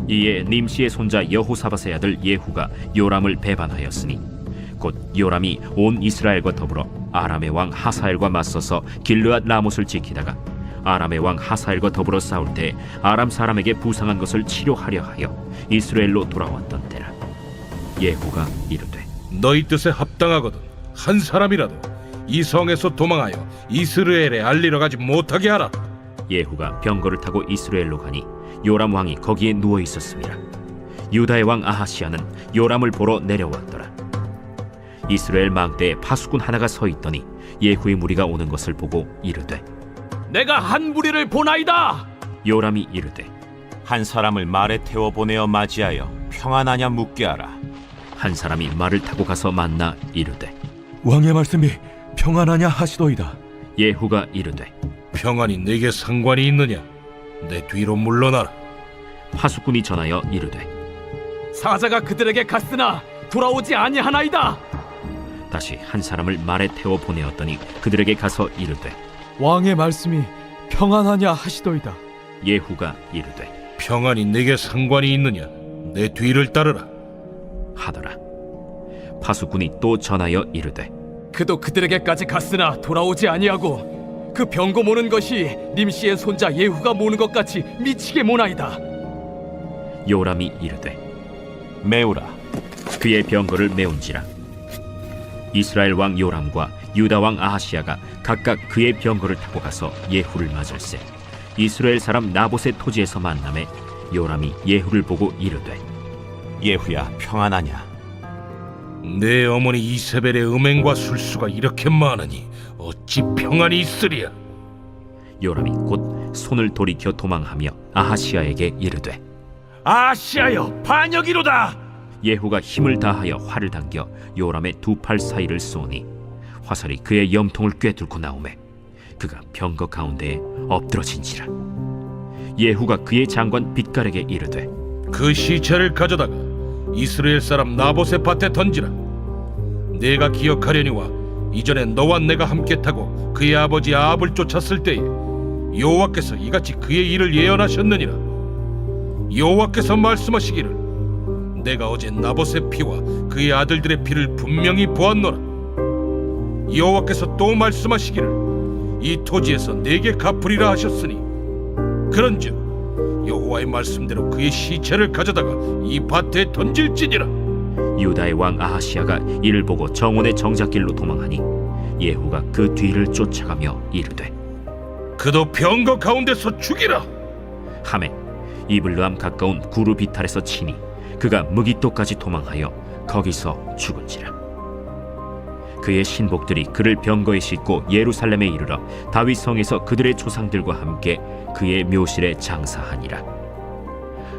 이에 님시의 손자 여호사밧의 아들 예후가 요람을 배반하였으니 곧 요람이 온 이스라엘과 더불어 아람의 왕 하사엘과 맞서서 길르앗 라못을 지키다가 아람의 왕 하사엘과 더불어 싸울 때 아람 사람에게 부상한 것을 치료하려 하여 이스라엘로 돌아왔던 때라. 예후가 이르되, 너희 뜻에 합당하거든 한 사람이라도 이 성에서 도망하여 이스라엘에 알리러 가지 못하게 하라. 예후가 병거를 타고 이스라엘로 가니 요람 왕이 거기에 누워 있었습니다. 유다의 왕 아하시아는 요람을 보러 내려왔더라. 이스라엘 망대에 파수꾼 하나가 서 있더니 예후의 무리가 오는 것을 보고 이르되, 내가 한 무리를 보나이다. 요람이 이르되, 한 사람을 말에 태워 보내어 맞이하여 평안하냐 묻게 하라. 한 사람이 말을 타고 가서 만나 이르되, 왕의 말씀이 평안하냐 하시도이다. 예후가 이르되, 평안이 내게 상관이 있느냐? 내 뒤로 물러나라. 파수꾼이 전하여 이르되, 사자가 그들에게 갔으나 돌아오지 아니하나이다. 다시 한 사람을 말에 태워 보내었더니 그들에게 가서 이르되, 왕의 말씀이 평안하냐 하시도이다. 예후가 이르되, 평안이 내게 상관이 있느냐? 내 뒤를 따르라 하더라. 파수꾼이 또 전하여 이르되, 그도 그들에게까지 갔으나 돌아오지 아니하고 그 병거 모는 것이 님시의 손자 예후가 모는 것 같이 미치게 모나이다. 요람이 이르되, 메우라. 그의 병거를 메운지라. 이스라엘 왕 요람과 유다 왕 아하시아가 각각 그의 병거를 타고 가서 예후를 맞을세 이스라엘 사람 나봇의 토지에서 만남에 요람이 예후를 보고 이르되, 예후야, 평안하냐? 내 어머니 이세벨의 음행과 술수가 이렇게 많으니 어찌 평안이 있으랴? 요람이 곧 손을 돌이켜 도망하며 아하시아에게 이르되, 아하시아여, 반역이로다. 예후가 힘을 다하여 활을 당겨 요람의 두 팔 사이를 쏘니 화살이 그의 염통을 꿰뚫고 나오매 그가 병거 가운데에 엎드러진지라. 예후가 그의 장관 빗갈에게 이르되, 그 시체를 가져다가 이스라엘 사람 나봇의 밭에 던지라. 내가 기억하려니와 이전에 너와 내가 함께 타고 그의 아버지 아합을 쫓았을 때에 여호와께서 이같이 그의 일을 예언하셨느니라. 여호와께서 말씀하시기를 내가 어제 나봇의 피와 그의 아들들의 피를 분명히 보았노라. 여호와께서 또 말씀하시기를 이 토지에서 내게 갚으리라 하셨으니 그런즉 여호와의 말씀대로 그의 시체를 가져다가 이 밭에 던질지니라. 유다의 왕 아하시야가 이를 보고 정원의 정작길로 도망하니 예후가 그 뒤를 쫓아가며 이르되 그도 병거 가운데서 죽이라 하매 이블르함 가까운 구르 비탈에서 치니 그가 무기토까지 도망하여 거기서 죽은지라. 그의 신복들이 그를 병거에 싣고 예루살렘에 이르러 다윗 성에서 그들의 조상들과 함께 그의 묘실에 장사하니라.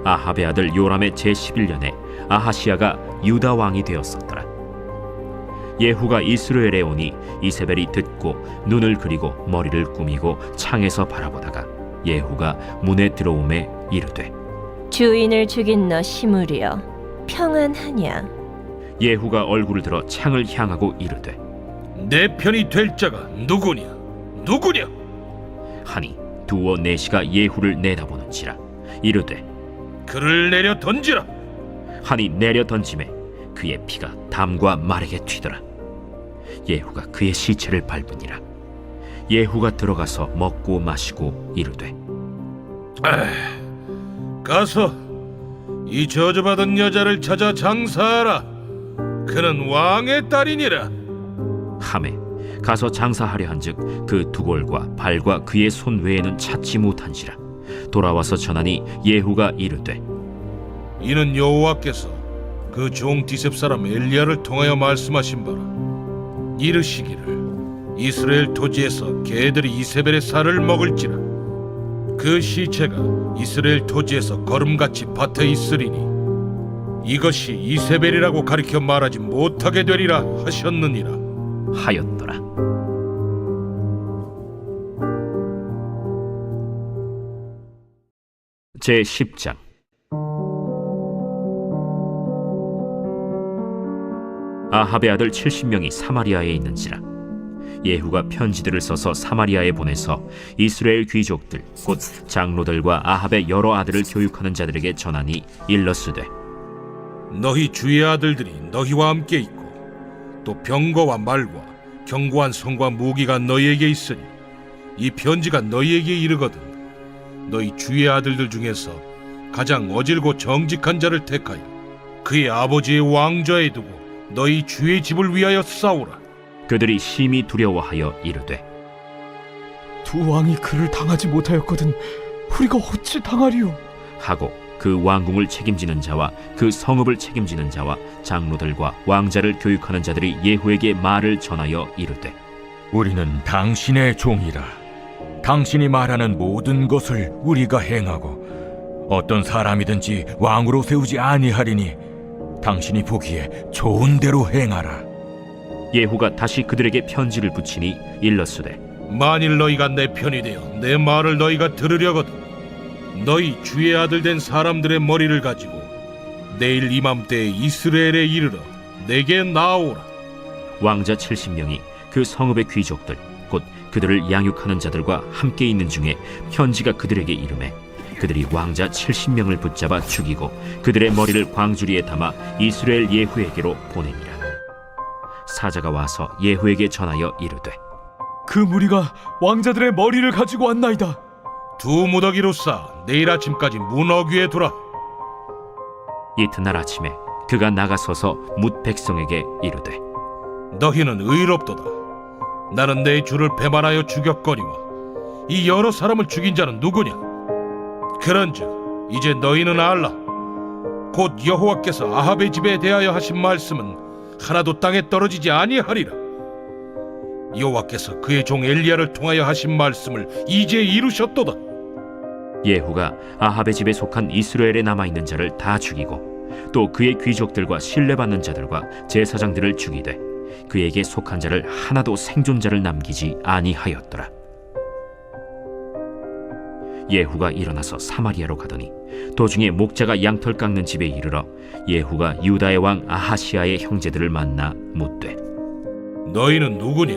아합의 아들 요람의 제11년에 아하시야가 유다 왕이 되었었더라. 예후가 이스라엘에 오니 이세벨이 듣고 눈을 그리고 머리를 꾸미고 창에서 바라보다가 예후가 문에 들어오매 이르되 주인을 죽인 너 시므리여 평안하냐? 예후가 얼굴을 들어 창을 향하고 이르되 내 편이 될 자가 누구냐 하니 두어 내시가 예후를 내다보는지라 이르되 그를 내려 던지라 하니 내려 던짐에 그의 피가 담과 말에게 튀더라. 예후가 그의 시체를 밟으니라. 예후가 들어가서 먹고 마시고 이르되 가서 이 저주받은 여자를 찾아 장사하라. 그는 왕의 딸이니라. 하매 가서 장사하려 한즉 그 두골과 발과 그의 손 외에는 찾지 못한지라. 돌아와서 전하니 예후가 이르되 이는 여호와께서 그 종 디셉 사람 엘리야를 통하여 말씀하신 바라. 이르시기를 이스라엘 토지에서 개들이 이세벨의 살을 먹을지라. 그 시체가 이스라엘 토지에서 거름같이 밭에 있으리니 이것이 이세벨이라고 가리켜 말하지 못하게 되리라 하셨느니라 하였더라. 제10장. 아합의 아들 70명이 사마리아에 있는지라. 예후가 편지들을 써서 사마리아에 보내서 이스라엘 귀족들 곧 장로들과 아합의 여러 아들을 교육하는 자들에게 전하니 일러스되 너희 주의 아들들이 너희와 함께 있고 또 병거와 말과 견고한 성과 무기가 너희에게 있으니 이 편지가 너희에게 이르거든 너희 주의 아들들 중에서 가장 어질고 정직한 자를 택하여 그의 아버지의 왕좌에 두고 너희 주의 집을 위하여 싸우라. 그들이 심히 두려워하여 이르되 두 왕이 그를 당하지 못하였거든 우리가 어찌 당하리요? 하고 그 왕궁을 책임지는 자와 그 성읍을 책임지는 자와 장로들과 왕자를 교육하는 자들이 예후에게 말을 전하여 이르되 우리는 당신의 종이라. 당신이 말하는 모든 것을 우리가 행하고 어떤 사람이든지 왕으로 세우지 아니하리니 당신이 보기에 좋은 대로 행하라. 예후가 다시 그들에게 편지를 붙이니 일러스되 만일 너희가 내 편이 되어 내 말을 너희가 들으려거든 너희 주의 아들 된 사람들의 머리를 가지고 내일 이맘때에 이스라엘에 이르러 내게 나오라. 왕자 70명이 그 성읍의 귀족들 곧 그들을 양육하는 자들과 함께 있는 중에 편지가 그들에게 이르매 그들이 왕자 70명을 붙잡아 죽이고 그들의 머리를 광주리에 담아 이스라엘 예후에게로 보내니라. 사자가 와서 예후에게 전하여 이르되 그 무리가 왕자들의 머리를 가지고 왔나이다. 두 무더기로 싸 내일 아침까지 문 어귀에 두라. 이튿날 아침에 그가 나가서서 뭇 백성에게 이르되 너희는 의롭도다. 나는 내 주를 배반하여 죽였거니와 이 여러 사람을 죽인 자는 누구냐? 그런즉 이제 너희는 알라. 곧 여호와께서 아합의 집에 대하여 하신 말씀은 하나도 땅에 떨어지지 아니하리라. 여호와께서 그의 종 엘리야를 통하여 하신 말씀을 이제 이루셨도다. 예후가 아합의 집에 속한 이스라엘에 남아있는 자를 다 죽이고 또 그의 귀족들과 신뢰받는 자들과 제사장들을 죽이되 그에게 속한 자를 하나도 생존자를 남기지 아니하였더라. 예후가 일어나서 사마리아로 가더니 도중에 목자가 양털 깎는 집에 이르러 예후가 유다의 왕 아하시야의 형제들을 만나 묻되 너희는 누구냐?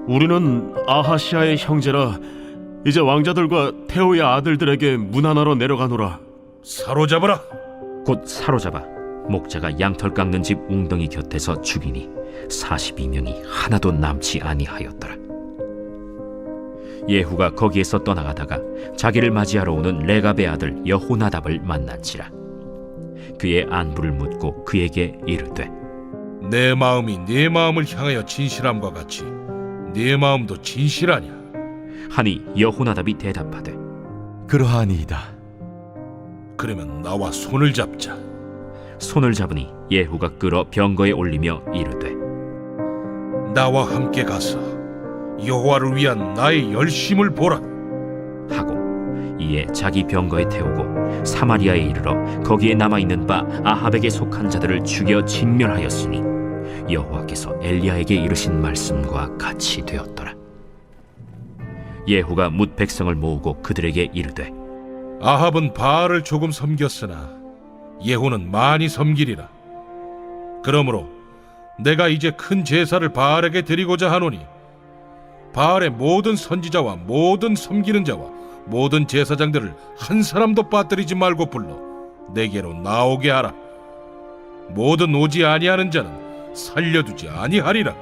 우리는 아하시아의 형제라 이제 왕자들과 태호의 아들들에게 문안하러 내려가노라. 사로잡아라. 곧 사로잡아 목자가 양털 깎는 집 웅덩이 곁에서 죽이니 42명이 하나도 남지 아니하였더라. 예후가 거기에서 떠나가다가 자기를 맞이하러 오는 레갑의 아들 여호나답을 만난지라. 그의 안부를 묻고 그에게 이르되 내 마음이 네 마음을 향하여 진실함과 같이 네 마음도 진실하냐? 하니 여호나답이 대답하되 그러하니이다. 그러면 나와 손을 잡자. 손을 잡으니 예후가 끌어 병거에 올리며 이르되 나와 함께 가서 여호와를 위한 나의 열심을 보라 하고 이에 자기 병거에 태우고 사마리아에 이르러 거기에 남아있는 바 아합에게 속한 자들을 죽여 진멸하였으니 여호와께서 엘리야에게 이르신 말씀과 같이 되었더라. 예후가 뭇 백성을 모으고 그들에게 이르되 아합은 바알을 조금 섬겼으나 예후는 많이 섬기리라. 그러므로 내가 이제 큰 제사를 바알에게 드리고자 하노니 바알의 모든 선지자와 모든 섬기는 자와 모든 제사장들을 한 사람도 빠뜨리지 말고 불러 내게로 나오게 하라. 모든 오지 아니하는 자는 살려두지 아니하리라.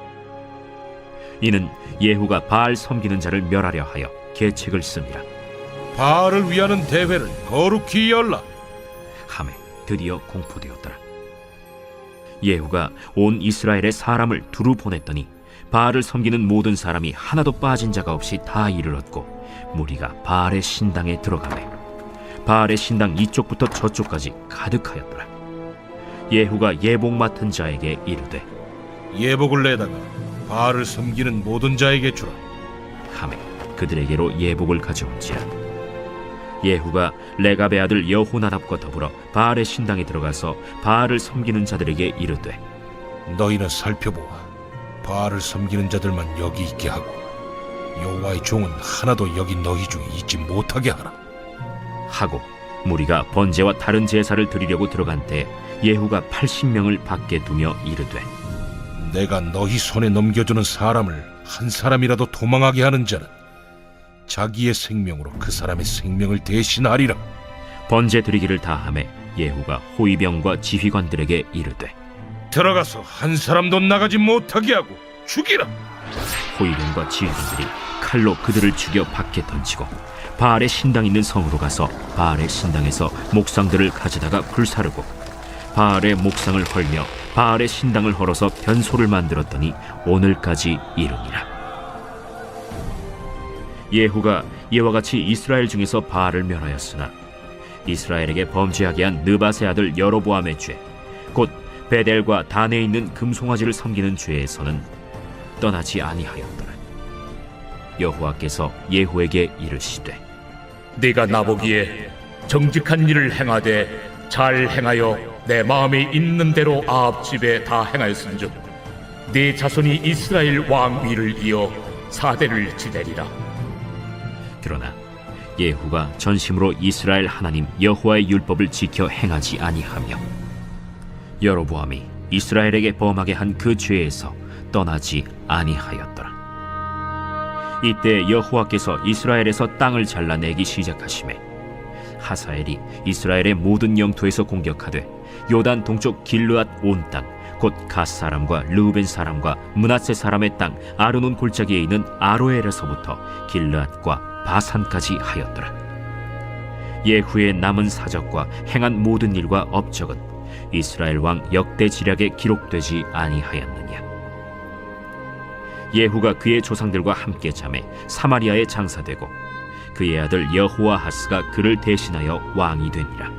이는 예후가 바알 섬기는 자를 멸하려 하여 계책을 씁니다. 바알을 위하는 대회를 거룩히 열라 하매 드디어 공포되었더라. 예후가 온 이스라엘의 사람을 두루 보냈더니 바알을 섬기는 모든 사람이 하나도 빠진 자가 없이 다 이르렀고 무리가 바알의 신당에 들어가매 바알의 신당 이쪽부터 저쪽까지 가득하였더라. 예후가 예복 맡은 자에게 이르되 예복을 내다가 바알을 섬기는 모든 자에게 주라 하매 그들에게로 예복을 가져온지라. 예후가 레갑의 아들 여호나답과 더불어 바알의 신당에 들어가서 바알을 섬기는 자들에게 이르되 너희는 살펴보아 바알을 섬기는 자들만 여기 있게 하고 여호와의 종은 하나도 여기 너희 중에 있지 못하게 하라 하고 무리가 번제와 다른 제사를 드리려고 들어간 때 예후가 80명을 밖에 두며 이르되 내가 너희 손에 넘겨주는 사람을 한 사람이라도 도망하게 하는 자는 자기의 생명으로 그 사람의 생명을 대신하리라. 번제 드리기를 다하매 예후가 호위병과 지휘관들에게 이르되 들어가서 한 사람도 나가지 못하게 하고 죽이라. 호위병과 지휘관들이 칼로 그들을 죽여 밖에 던지고 바알의 신당 있는 성으로 가서 바알의 신당에서 목상들을 가져다가 불사르고 바알의 목상을 헐며 바알의 신당을 헐어서 변소를 만들었더니 오늘까지 이르니라. 예후가 이와 같이 이스라엘 중에서 바알을 멸하였으나 이스라엘에게 범죄하게 한 느밧의 아들 여로보암의 죄, 곧 베델과 단에 있는 금송아지를 섬기는 죄에서는 떠나지 아니하였더라. 여호와께서 예후에게 이르시되 네가 나보기에 정직한 일을 행하되 잘 행하여 내 마음에 있는 대로 아합 집에 다 행하였은즉 네 자손이 이스라엘 왕 위를 이어 사대를 지내리라. 그러나 예후가 전심으로 이스라엘 하나님 여호와의 율법을 지켜 행하지 아니하며 여로보암이 이스라엘에게 범하게 한 그 죄에서 떠나지 아니하였더라. 이때 여호와께서 이스라엘에서 땅을 잘라내기 시작하시매 하사엘이 이스라엘의 모든 영토에서 공격하되 요단 동쪽 길르앗 온 땅 곧 갓 사람과 르우벤 사람과 므낫세 사람의 땅 아르논 골짜기에 있는 아로엘에서부터 길르앗과 바산까지 하였더라. 예후의 남은 사적과 행한 모든 일과 업적은 이스라엘 왕 역대 지략에 기록되지 아니하였느냐. 예후가 그의 조상들과 함께 잠에 사마리아에 장사되고 그의 아들 여호아하스가 그를 대신하여 왕이 되니라.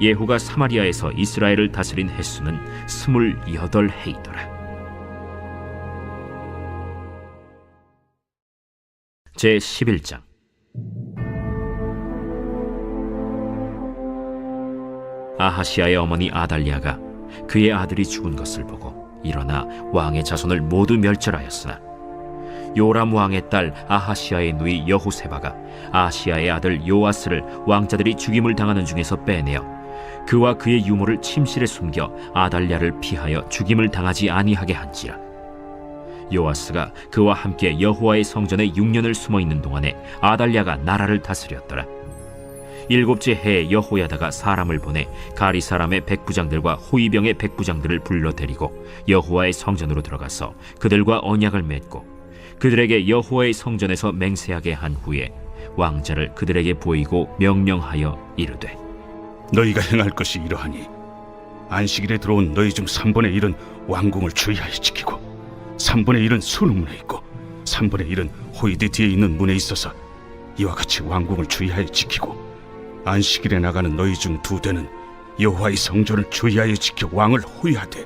예후가 사마리아에서 이스라엘을 다스린 횟수는 28해이더라. 제11장. 아하시아의 어머니 아달랴가 그의 아들이 죽은 것을 보고 일어나 왕의 자손을 모두 멸절하였으나 요람 왕의 딸 아하시아의 누이 여호세바가 아시아의 아들 요아스를 왕자들이 죽임을 당하는 중에서 빼내어 그와 그의 유모를 침실에 숨겨 아달랴를 피하여 죽임을 당하지 아니하게 한지라. 요아스가 그와 함께 여호와의 성전에 6년을 숨어 있는 동안에 아달랴가 나라를 다스렸더라. 7째 해에 여호야다가 사람을 보내 가리 사람의 백부장들과 호위병의 백부장들을 불러 데리고 여호와의 성전으로 들어가서 그들과 언약을 맺고 그들에게 여호와의 성전에서 맹세하게 한 후에 왕자를 그들에게 보이고 명령하여 이르되 너희가 행할 것이 이러하니 안식일에 들어온 너희 중 3분의 1은 왕궁을 주의하여 지키고 3분의 1은 수능문에 있고 3분의 1은 호위대 뒤에 있는 문에 있어서 이와 같이 왕궁을 주의하여 지키고 안식일에 나가는 너희 중 2대는 여호와의 성전을 주의하여 지켜 왕을 호위하되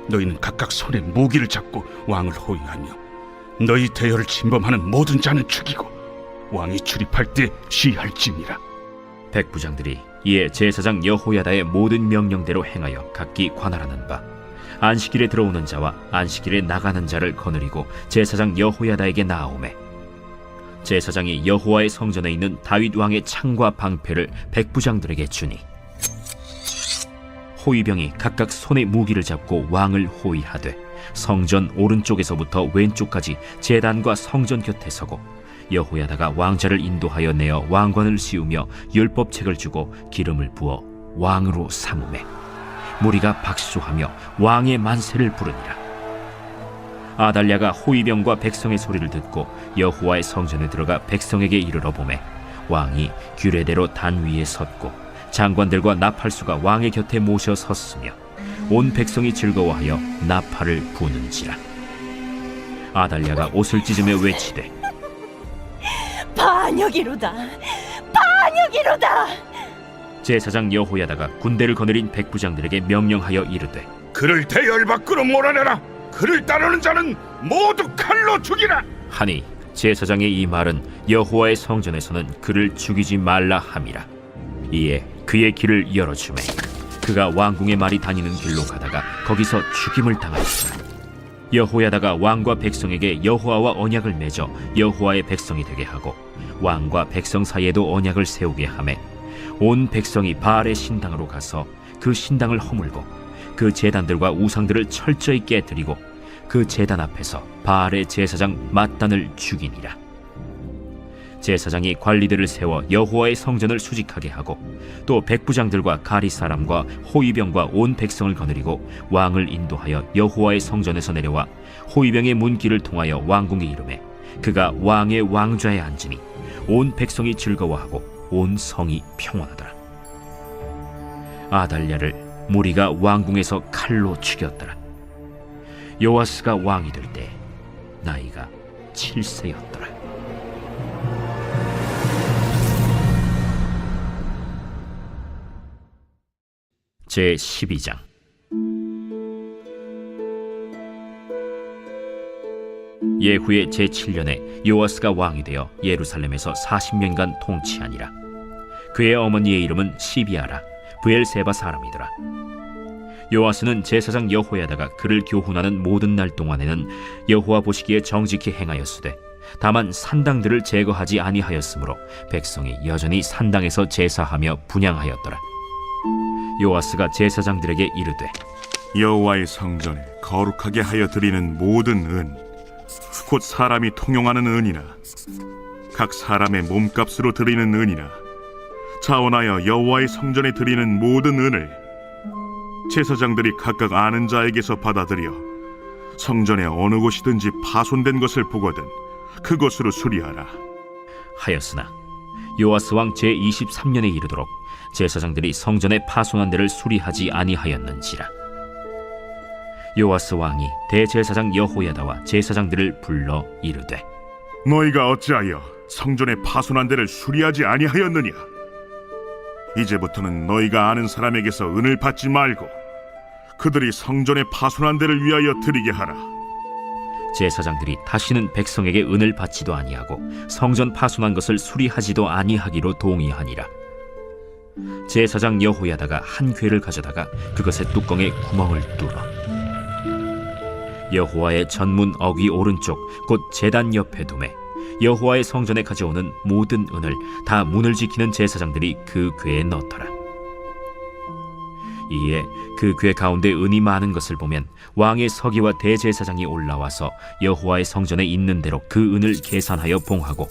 너희는 각각 손에 무기를 잡고 왕을 호위하며 너희 대열을 침범하는 모든 자는 죽이고 왕이 출입할 때 시할지니라. 백부장들이 이에 제사장 여호야다의 모든 명령대로 행하여 각기 관할하는 바 안식일에 들어오는 자와 안식일에 나가는 자를 거느리고 제사장 여호야다에게 나아오매 제사장이 여호와의 성전에 있는 다윗 왕의 창과 방패를 백부장들에게 주니 호위병이 각각 손에 무기를 잡고 왕을 호위하되 성전 오른쪽에서부터 왼쪽까지 제단과 성전 곁에 서고 여호야다가 왕자를 인도하여 내어 왕관을 씌우며 율법책을 주고 기름을 부어 왕으로 삼으매 무리가 박수하며 왕의 만세를 부르니라. 아달랴가 호위병과 백성의 소리를 듣고 여호와의 성전에 들어가 백성에게 이르러 보매 왕이 규례대로 단 위에 섰고 장관들과 나팔수가 왕의 곁에 모셔 섰으며 온 백성이 즐거워하여 나팔을 부는지라. 아달랴가 옷을 찢으며 외치되 반역이로다, 반역이로다. 제사장 여호야다가 군대를 거느린 백부장들에게 명령하여 이르되 그를 대열 밖으로 몰아내라. 그를 따르는 자는 모두 칼로 죽이라 하니 제사장의 이 말은 여호와의 성전에서는 그를 죽이지 말라 함이라. 이에 그의 길을 열어주매 그가 왕궁의 말이 다니는 길로 가다가 거기서 죽임을 당하였더라. 여호야다가 왕과 백성에게 여호와와 언약을 맺어 여호와의 백성이 되게 하고 왕과 백성 사이에도 언약을 세우게 하매 온 백성이 바알의 신당으로 가서 그 신당을 허물고 그 제단들과 우상들을 철저히 깨뜨리고 그 제단 앞에서 바알의 제사장 맏단을 죽이니라. 제사장이 관리들을 세워 여호와의 성전을 수직하게 하고 또 백부장들과 가리 사람과 호위병과 온 백성을 거느리고 왕을 인도하여 여호와의 성전에서 내려와 호위병의 문길을 통하여 왕궁에 이르매 그가 왕의 왕좌에 앉으니 온 백성이 즐거워하고 온 성이 평온하더라. 아달랴를 무리가 왕궁에서 칼로 죽였더라. 요아스가 왕이 될 때 나이가 7세였더라. 제12장. 예후의 제7년에 요아스가 왕이 되어 예루살렘에서 40년간 통치하니라. 그의 어머니의 이름은 시비아라 브엘세바 사람이더라. 요아스는 제사장 여호야다가 그를 교훈하는 모든 날 동안에는 여호와 보시기에 정직히 행하였으되 다만 산당들을 제거하지 아니하였으므로 백성이 여전히 산당에서 제사하며 분향하였더라. 요아스가 제사장들에게 이르되 여호와의 성전에 거룩하게 하여 드리는 모든 은, 곧 사람이 통용하는 은이나 각 사람의 몸값으로 드리는 은이나 자원하여 여호와의 성전에 드리는 모든 은을 제사장들이 각각 아는 자에게서 받아들여 성전의 어느 곳이든지 파손된 것을 보거든 그것으로 수리하라 하였으나 요아스 왕 제23년에 이르도록 제사장들이 성전의 파손한 데를 수리하지 아니하였는지라. 요아스 왕이 대제사장 여호야다와 제사장들을 불러 이르되 너희가 어찌하여 성전의 파손한 데를 수리하지 아니하였느냐? 이제부터는 너희가 아는 사람에게서 은을 받지 말고 그들이 성전의 파손한 데를 위하여 드리게 하라. 제사장들이 다시는 백성에게 은을 받지도 아니하고 성전 파손한 것을 수리하지도 아니하기로 동의하니라. 제사장 여호야다가 한 궤를 가져다가 그것의 뚜껑에 구멍을 뚫어 여호와의 전문 어귀 오른쪽 곧 제단 옆에 두매 여호와의 성전에 가져오는 모든 은을 다 문을 지키는 제사장들이 그 궤에 넣더라. 이에 그 궤 가운데 은이 많은 것을 보면 왕의 서기와 대제사장이 올라와서 여호와의 성전에 있는 대로 그 은을 계산하여 봉하고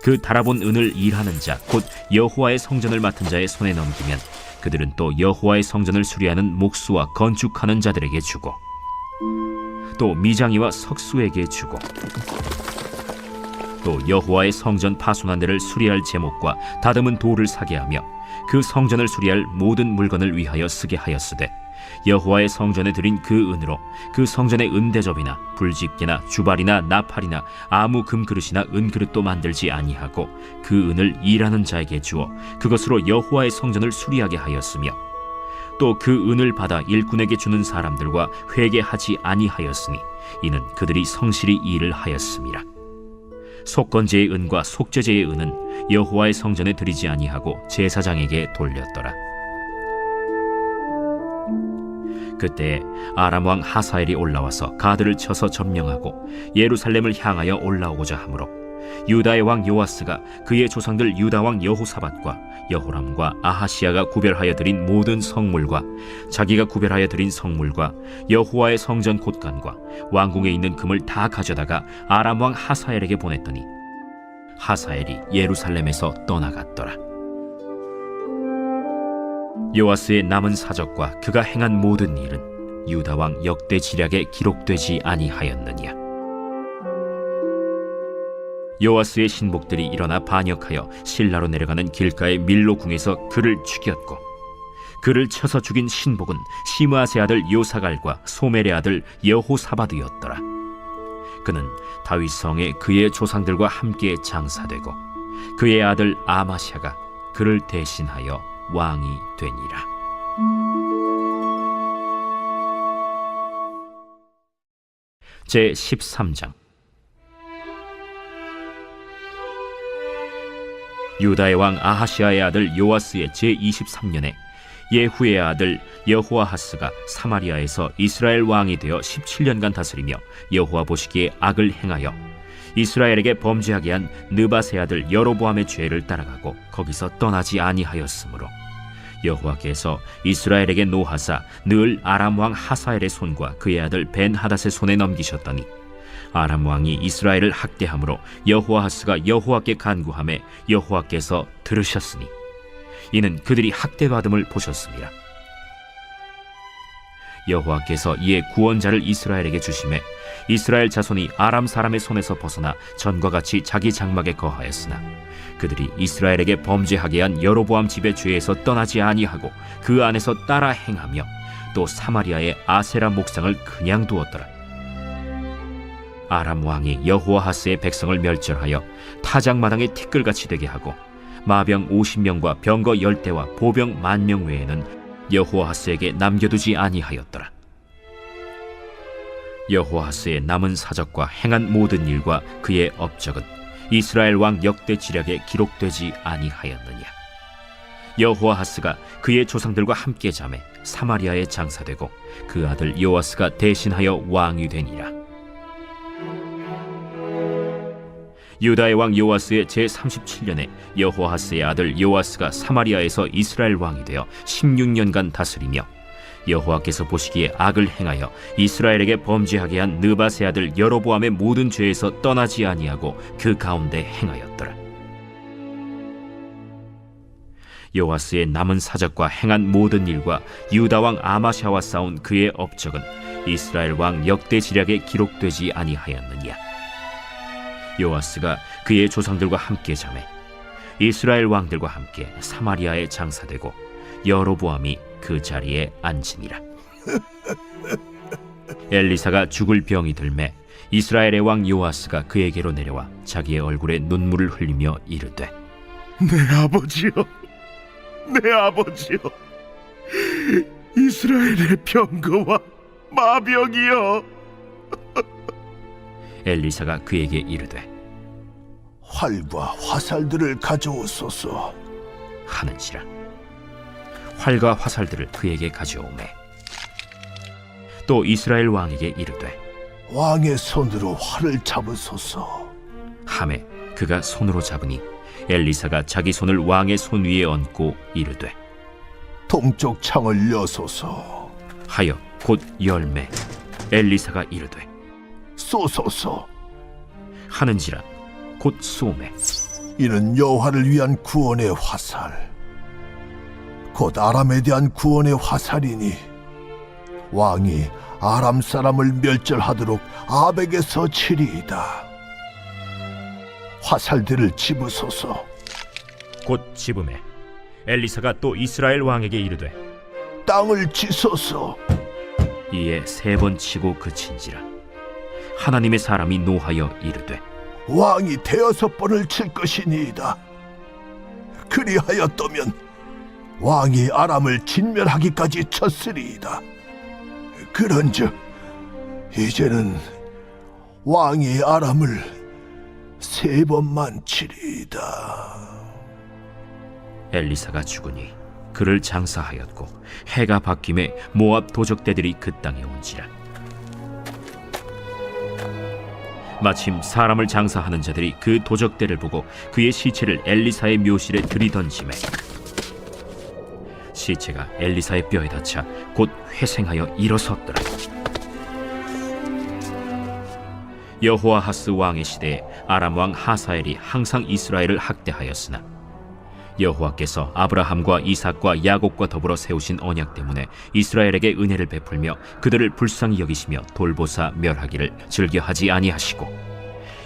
그 달아본 은을 일하는 자 곧 여호와의 성전을 맡은 자의 손에 넘기면 그들은 또 여호와의 성전을 수리하는 목수와 건축하는 자들에게 주고 또 미장이와 석수에게 주고 또 여호와의 성전 파손한 데를 수리할 제목과 다듬은 돌을 사게 하며 그 성전을 수리할 모든 물건을 위하여 쓰게 하였으되 여호와의 성전에 드린 그 은으로 그 성전의 은대접이나 불집게나 주발이나 나팔이나 아무 금그릇이나 은그릇도 만들지 아니하고 그 은을 일하는 자에게 주어 그것으로 여호와의 성전을 수리하게 하였으며 또 그 은을 받아 일꾼에게 주는 사람들과 회개하지 아니하였으니 이는 그들이 성실히 일을 하였음이라. 속건제의 은과 속죄제의 은은 여호와의 성전에 드리지 아니하고 제사장에게 돌렸더라. 그때 아람 왕 하사엘이 올라와서 가드를 쳐서 점령하고 예루살렘을 향하여 올라오고자 하므로 유다의 왕 요아스가 그의 조상들 유다 왕 여호사밧과 여호람과 아하시야가 구별하여 드린 모든 성물과 자기가 구별하여 드린 성물과 여호와의 성전 곳간과 왕궁에 있는 금을 다 가져다가 아람 왕 하사엘에게 보냈더니 하사엘이 예루살렘에서 떠나갔더라. 요아스의 남은 사적과 그가 행한 모든 일은 유다 왕 역대 지략에 기록되지 아니하였느냐. 요아스의 신복들이 일어나 반역하여 실라로 내려가는 길가의 밀로궁에서 그를 죽였고 그를 쳐서 죽인 신복은 시므아스의 아들 요사갈과 소멜의 아들 여호사밧이었더라. 그는 다윗 성에 그의 조상들과 함께 장사되고 그의 아들 아마샤가 그를 대신하여 왕이 되니라. 제 13장. 유다의 왕 아하시아의 아들 요아스의 제 23년에 예후의 아들 여호아하스가 사마리아에서 이스라엘 왕이 되어 17년간 다스리며 여호와 보시기에 악을 행하여 이스라엘에게 범죄하게 한 느밧의 아들 여로보암의 죄를 따라가고 거기서 떠나지 아니하였으므로 여호와께서 이스라엘에게 노하사 늘 아람 왕 하사엘의 손과 그의 아들 벤하닷의 손에 넘기셨더니 아람 왕이 이스라엘을 학대함으로 여호아하스가 여호와께 간구하매 여호와께서 들으셨으니 이는 그들이 학대받음을 보셨습니다. 여호와께서 이에 구원자를 이스라엘에게 주심에 이스라엘 자손이 아람 사람의 손에서 벗어나 전과 같이 자기 장막에 거하였으나 그들이 이스라엘에게 범죄하게 한 여로보암 집의 죄에서 떠나지 아니하고 그 안에서 따라 행하며 또 사마리아의 아세라 목상을 그냥 두었더라. 아람 왕이 여호아하스의 백성을 멸절하여 타작마당의 티끌같이 되게 하고 마병 50명과 병거 10대와 보병 10,000명 외에는 여호아하스에게 남겨두지 아니하였더라. 여호아하스의 남은 사적과 행한 모든 일과 그의 업적은 이스라엘 왕 역대 지략에 기록되지 아니하였느냐. 여호아하스가 그의 조상들과 함께 잠에 사마리아에 장사되고 그 아들 요아스가 대신하여 왕이 되니라. 유다의 왕 요아스의 제 37년에 여호아하스의 아들 요아스가 사마리아에서 이스라엘 왕이 되어 16년간 다스리며 여호와께서 보시기에 악을 행하여 이스라엘에게 범죄하게 한 느밧의 아들 여로보암의 모든 죄에서 떠나지 아니하고 그 가운데 행하였더라. 요아스의 남은 사적과 행한 모든 일과 유다 왕 아마샤와 싸운 그의 업적은 이스라엘 왕 역대 지략에 기록되지 아니하였느냐. 요아스가 그의 조상들과 함께 잠에 이스라엘 왕들과 함께 사마리아에 장사되고 여로보암이 그 자리에 앉으니라. 엘리사가 죽을 병이 들매 이스라엘의 왕 요아스가 그에게로 내려와 자기의 얼굴에 눈물을 흘리며 이르되 내 아버지여, 내 아버지여, 이스라엘의 병거와 마병이여. 엘리사가 그에게 이르되 활과 화살들을 가져오소서 하는지라. 활과 화살들을 그에게 가져오매 또 이스라엘 왕에게 이르되 왕의 손으로 활을 잡으소서 하매 그가 손으로 잡으니 엘리사가 자기 손을 왕의 손 위에 얹고 이르되 동쪽 창을 여소서. 하여 곧 열매. 엘리사가 이르되 쏘소서. 하는지라 곧 쏘매. 이는 여호와를 위한 구원의 화살, 곧 아람에 대한 구원의 화살이니 왕이 아람 사람을 멸절하도록 아벡에서 치리이다. 화살들을 집으소서. 곧 집음에 엘리사가 또 이스라엘 왕에게 이르되 땅을 치소서. 이에 3번 치고 그친지라. 하나님의 사람이 노하여 이르되 왕이 6번을 칠 것이니이다. 그리하였더면 왕이 아람을 진멸하기까지 쳤으리이다. 그런즉 이제는 왕이 아람을 3번만 치리이다. 엘리사가 죽으니 그를 장사하였고 해가 바뀜에 모압 도적대들이 그 땅에 온지라. 마침 사람을 장사하는 자들이 그 도적대를 보고 그의 시체를 엘리사의 묘실에 들이던지매 시체가 엘리사의 뼈에 닿자 곧 회생하여 일어섰더라. 여호아하스 왕의 시대에 아람 왕 하사엘이 항상 이스라엘을 학대하였으나 여호와께서 아브라함과 이삭과 야곱과 더불어 세우신 언약 때문에 이스라엘에게 은혜를 베풀며 그들을 불쌍히 여기시며 돌보사 멸하기를 즐겨하지 아니하시고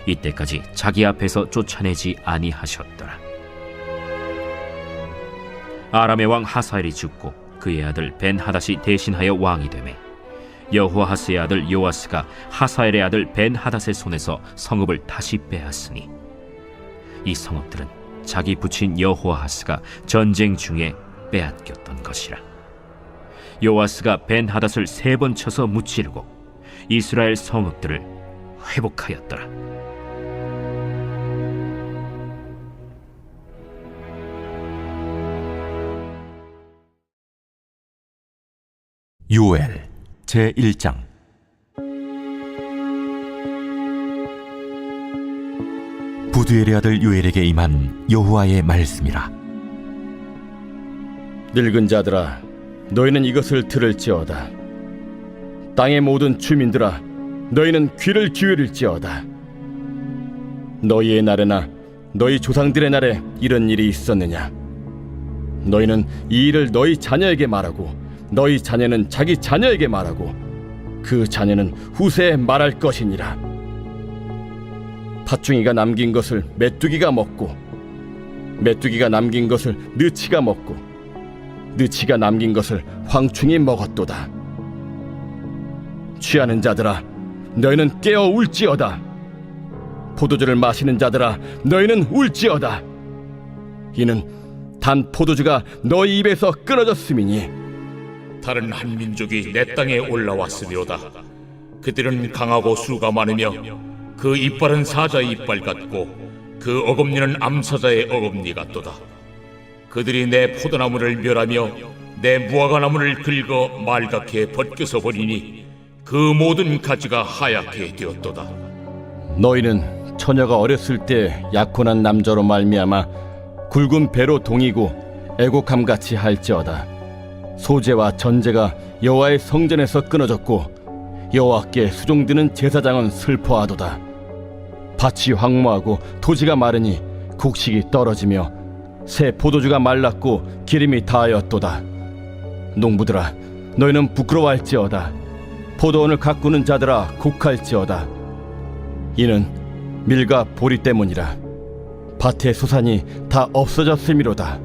이때까지 자기 앞에서 쫓아내지 아니하셨더라. 아람의 왕 하사엘이 죽고 그의 아들 벤하닷이 대신하여 왕이 되매 여호아하스의 아들 요아스가 하사엘의 아들 벤하닷의 손에서 성읍을 다시 빼앗으니 이 성읍들은 자기 부친 여호아하스가 전쟁 중에 빼앗겼던 것이라. 요아스가 벤하닷을 3번 쳐서 무찌르고 이스라엘 성읍들을 회복하였더라. 요엘 제1장. 부두엘의 아들 요엘에게 임한 여호와의 말씀이라. 늙은 자들아, 너희는 이것을 들을지어다. 땅의 모든 주민들아, 너희는 귀를 기울일지어다. 너희의 날에나 너희 조상들의 날에 이런 일이 있었느냐? 너희는 이 일을 너희 자녀에게 말하고 너희 자녀는 자기 자녀에게 말하고 그 자녀는 후세에 말할 것이니라. 팥중이가 남긴 것을 메뚜기가 먹고 메뚜기가 남긴 것을 느치가 먹고 느치가 남긴 것을 황충이 먹었도다. 취하는 자들아, 너희는 깨어 울지어다. 포도주를 마시는 자들아, 너희는 울지어다. 이는 단 포도주가 너희 입에서 끊어졌음이니 다른 한 민족이 내 땅에 올라왔으리로다. 그들은 강하고 수가 많으며 그 이빨은 사자의 이빨 같고 그 어금니는 암사자의 어금니 같도다. 그들이 내 포도나무를 멸하며 내 무화과나무를 긁어 말갛게 벗겨서 버리니 그 모든 가지가 하얗게 되었도다. 너희는 처녀가 어렸을 때 약혼한 남자로 말미암아 굵은 배로 동이고 애곡함같이 할지어다. 소제와 전제가 여호와의 성전에서 끊어졌고 여호와께 수종드는 제사장은 슬퍼하도다. 밭이 황무하고 토지가 마르니 곡식이 떨어지며 새 포도주가 말랐고 기름이 다하였도다. 농부들아, 너희는 부끄러워할지어다. 포도원을 가꾸는 자들아, 곡할지어다. 이는 밀과 보리 때문이라. 밭의 소산이 다 없어졌음이로다.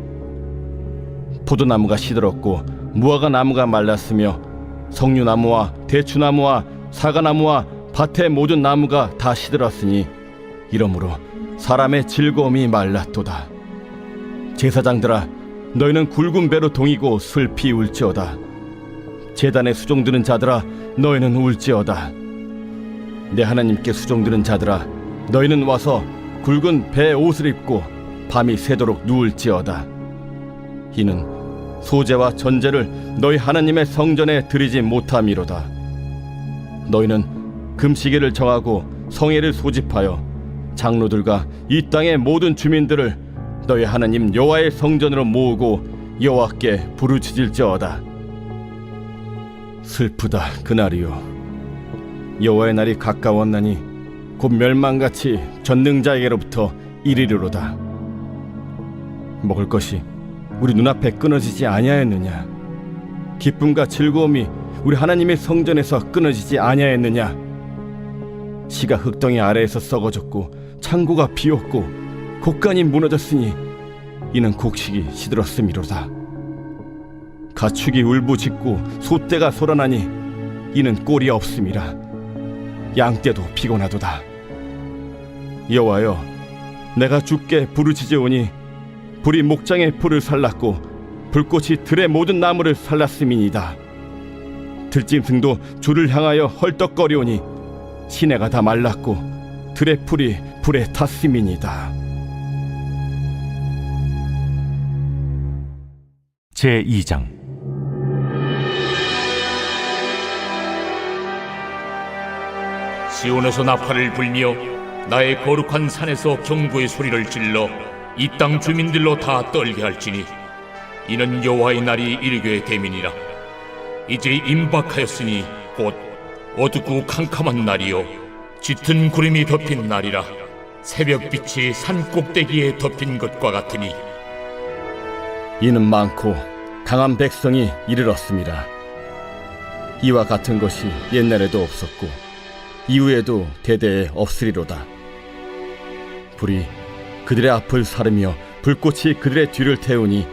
포도나무가 시들었고 무화과 나무가 말랐으며 석류나무와 대추나무와 사과나무와 밭의 모든 나무가 다 시들었으니 이러므로 사람의 즐거움이 말랐도다. 제사장들아, 너희는 굵은 배로 동이고 슬피 울지어다. 제단에 수종드는 자들아, 너희는 울지어다. 내 하나님께 수종드는 자들아, 너희는 와서 굵은 배 옷을 입고 밤이 새도록 누울지어다. 이는 소제와 전제를 너희 하나님의 성전에 드리지 못함이로다. 너희는 금시계를 정하고 성회를 소집하여 장로들과 이 땅의 모든 주민들을 너희 하나님 여호와의 성전으로 모으고 여호와께 부르짖을지어다. 슬프다 그날이요. 여호와의 날이 가까웠나니 곧 멸망같이 전능자에게로부터 이르리로다. 먹을 것이 우리 눈앞에 끊어지지 아니하였느냐? 기쁨과 즐거움이 우리 하나님의 성전에서 끊어지지 아니하였느냐? 시가 흙덩이 아래에서 썩어졌고 창고가 비었고 곡간이 무너졌으니 이는 곡식이 시들었음이로다. 가축이 울부짖고 소떼가 소란하니 이는 꼴이 없음이라. 양떼도 피곤하도다. 여호와여, 내가 주께 부르짖으오니 불이 목장의 풀을 살랐고 불꽃이 들의 모든 나무를 살랐음이니이다. 들짐승도 주를 향하여 헐떡거리오니 시내가 다 말랐고 들의 풀이 불에 탔음이니이다. 제2장 시온에서 나팔을 불며 나의 거룩한 산에서 경고의 소리를 질러 이 땅 주민들로 다 떨게 할지니 이는 여호와의 날이 이르게 됨이니라. 이제 임박하였으니 곧 어둡고 캄캄한 날이요 짙은 구름이 덮인 날이라. 새벽빛이 산 꼭대기에 덮인 것과 같으니 이는 많고 강한 백성이 이르렀습니다. 이와 같은 것이 옛날에도 없었고 이후에도 대대에 없으리로다. 불이 그들의 앞을 사르며 불꽃이 그들의 뒤를 태우니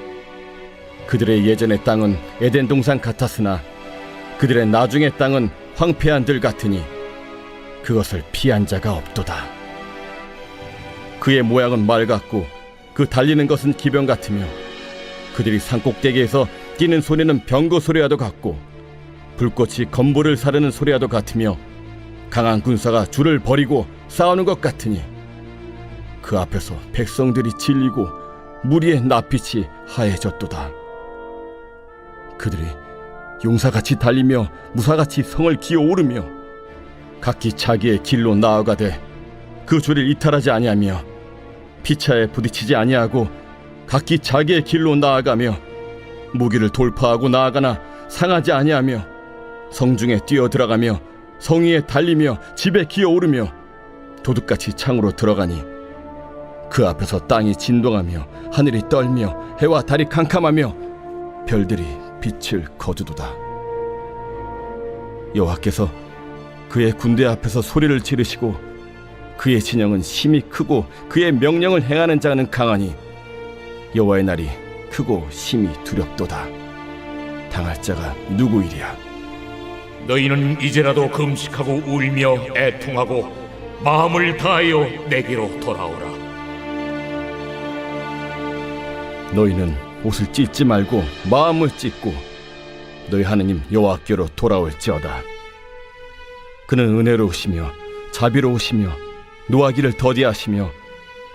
그들의 예전의 땅은 에덴 동산 같았으나 그들의 나중의 땅은 황폐한 들 같으니 그것을 피한 자가 없도다. 그의 모양은 말 같고 그 달리는 것은 기병 같으며 그들이 산꼭대기에서 뛰는 소리는 병거 소리와도 같고 불꽃이 건물을 사르는 소리와도 같으며 강한 군사가 줄을 버리고 싸우는 것 같으니 그 앞에서 백성들이 질리고 무리의 낯빛이 하얘졌도다. 그들이 용사같이 달리며 무사같이 성을 기어오르며 각기 자기의 길로 나아가되 그 줄을 이탈하지 아니하며 피차에 부딪히지 아니하고 각기 자기의 길로 나아가며 무기를 돌파하고 나아가나 상하지 아니하며 성중에 뛰어들어가며 성 위에 달리며 집에 기어오르며 도둑같이 창으로 들어가니 그 앞에서 땅이 진동하며 하늘이 떨며 해와 달이 캄캄하며 별들이 빛을 거두도다. 여호와께서 그의 군대 앞에서 소리를 지르시고 그의 진영은 심히 크고 그의 명령을 행하는 자는 강하니 여호와의 날이 크고 심히 두렵도다. 당할 자가 누구이랴? 너희는 이제라도 금식하고 울며 애통하고 마음을 다하여 내게로 돌아오라. 너희는 옷을 찢지 말고 마음을 찢고 너희 하나님 여호와께로 돌아올지어다. 그는 은혜로우시며 자비로우시며 노하기를 더디하시며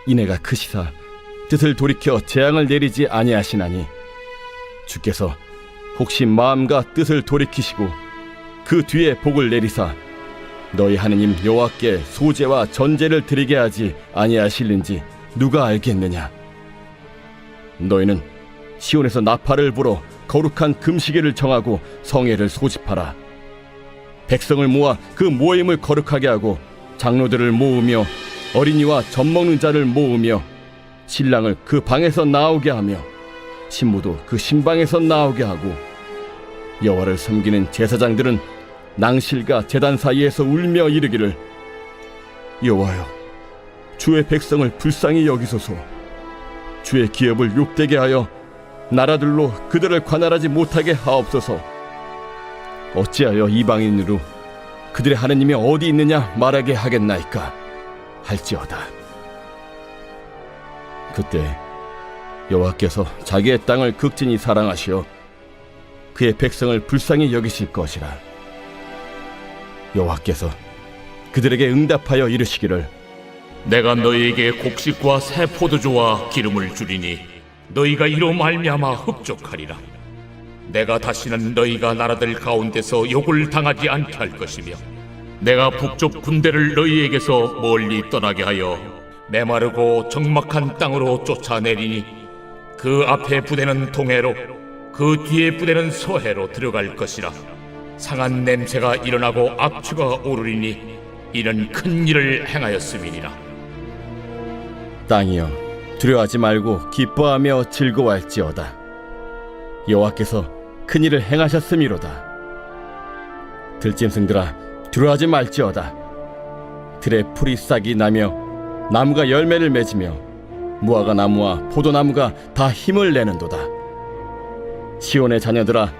인애가 크시사 뜻을 돌이켜 재앙을 내리지 아니하시나니 주께서 혹시 마음과 뜻을 돌이키시고 그 뒤에 복을 내리사 너희 하나님 여호와께 소제와 전제를 드리게 하지 아니하실는지 누가 알겠느냐? 너희는 시온에서 나팔을 불어 거룩한 금시계를 정하고 성회를 소집하라. 백성을 모아 그 모임을 거룩하게 하고 장로들을 모으며 어린이와 젖먹는 자를 모으며 신랑을 그 방에서 나오게 하며 신부도 그 신방에서 나오게 하고 여호와를 섬기는 제사장들은 낭실과 제단 사이에서 울며 이르기를 여호와여 주의 백성을 불쌍히 여기소서. 주의 기업을 욕되게 하여 나라들로 그들을 관할하지 못하게 하옵소서. 어찌하여 이방인으로 그들의 하나님이 어디 있느냐 말하게 하겠나이까 할지어다. 그때 여호와께서 자기의 땅을 극진히 사랑하시어 그의 백성을 불쌍히 여기실 것이라. 여호와께서 그들에게 응답하여 이르시기를 내가 너희에게 곡식과 새 포도주와 기름을 주리니 너희가 이로 말미암아 흡족하리라. 내가 다시는 너희가 나라들 가운데서 욕을 당하지 않게 할 것이며 내가 북쪽 군대를 너희에게서 멀리 떠나게 하여 메마르고 적막한 땅으로 쫓아내리니 그 앞에 부대는 동해로 그 뒤에 부대는 서해로 들어갈 것이라. 상한 냄새가 일어나고 악취가 오르리니 이는 큰 일을 행하였음이니라. 땅이여, 두려워하지 말고 기뻐하며 즐거워할지어다. 여호와께서 큰 일을 행하셨음이로다. 들짐승들아, 두려워하지 말지어다. 들에 풀이 싹이 나며 나무가 열매를 맺으며 무화과 나무와 포도나무가 다 힘을 내는도다. 시온의 자녀들아,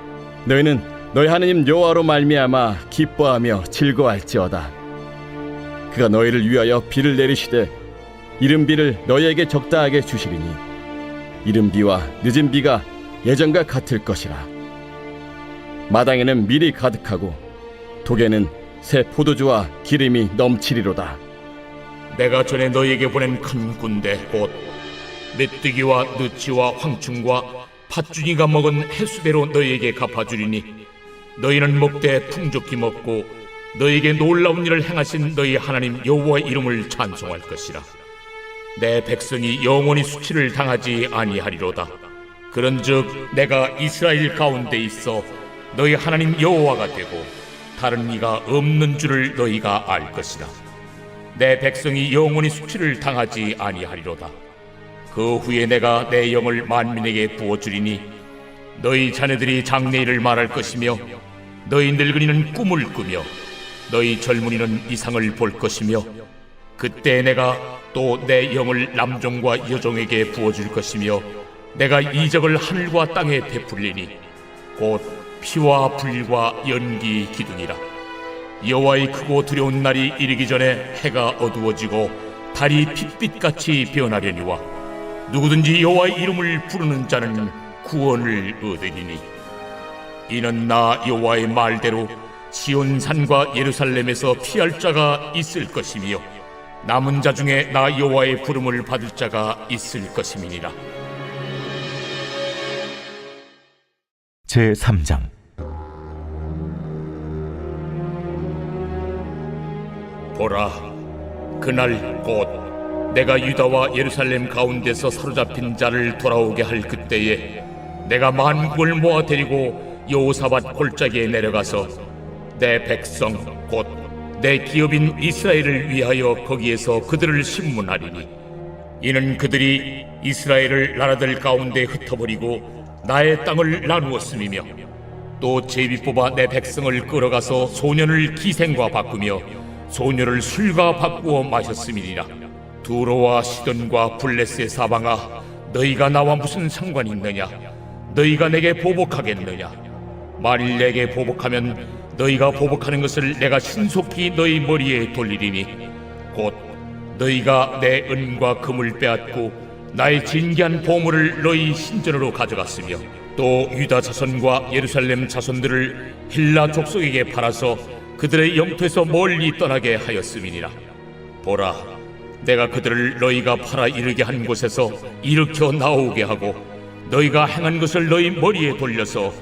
너희는 너희 하나님 여호와로 말미암아 기뻐하며 즐거워할지어다. 그가 너희를 위하여 비를 내리시되 이른 비를 너희에게 적당하게 주시리니 이른 비와 늦은 비가 예전과 같을 것이라. 마당에는 밀이 가득하고 독에는 새 포도주와 기름이 넘치리로다. 내가 전에 너희에게 보낸 큰 군대 곧 메뚜기와 느치와 황충과 팥주니가 먹은 횟수대로 너희에게 갚아주리니 너희는 먹되 풍족히 먹고 너희에게 놀라운 일을 행하신 너희 하나님 여호와의 이름을 찬송할 것이라. 내 백성이 영원히 수치를 당하지 아니하리로다. 그런즉 내가 이스라엘 가운데 있어 너희 하나님 여호와가 되고 다른 이가 없는 줄을 너희가 알 것이다. 내 백성이 영원히 수치를 당하지 아니하리로다. 그 후에 내가 내 영을 만민에게 부어주리니 너희 자녀들이 장래일을 말할 것이며 너희 늙은이는 꿈을 꾸며 너희 젊은이는 이상을 볼 것이며 그때 내가 또 내 영을 남종과 여종에게 부어줄 것이며 내가 이적을 하늘과 땅에 베풀리니 곧 피와 불과 연기 기둥이라. 여호와의 크고 두려운 날이 이르기 전에 해가 어두워지고 달이 핏빛같이 변하려니와 누구든지 여호와의 이름을 부르는 자는 구원을 얻으리니 이는 나 여호와의 말대로 시온 산과 예루살렘에서 피할 자가 있을 것이며 남은 자 중에 나 여호와의 부름을 받을 자가 있을 것임이니라. 제3장. 보라, 그날 곧 내가 유다와 예루살렘 가운데서 사로잡힌 자를 돌아오게 할 그때에 내가 만국을 모아 데리고 여호사밧 골짜기에 내려가서 내 백성 곧 내 기업인 이스라엘을 위하여 거기에서 그들을 심문하리니 이는 그들이 이스라엘을 나라들 가운데 흩어버리고 나의 땅을 나누었음이며 또 제비 뽑아 내 백성을 끌어가서 소년을 기생과 바꾸며 소녀를 술과 바꾸어 마셨음이니라. 두로와 시돈과 블레스의 사방아, 너희가 나와 무슨 상관이 있느냐? 너희가 내게 보복하겠느냐? 만일 내게 보복하면 너희가 보복하는 것을 내가 신속히 너희 머리에 돌리리니 곧 너희가 내 은과 금을 빼앗고 나의 진귀한 보물을 너희 신전으로 가져갔으며 또 유다 자손과 예루살렘 자손들을 힐라 족속에게 팔아서 그들의 영토에서 멀리 떠나게 하였음이니라. 보라, 내가 그들을 너희가 팔아 이르게 한 곳에서 일으켜 나오게 하고 너희가 행한 것을 너희 머리에 돌려서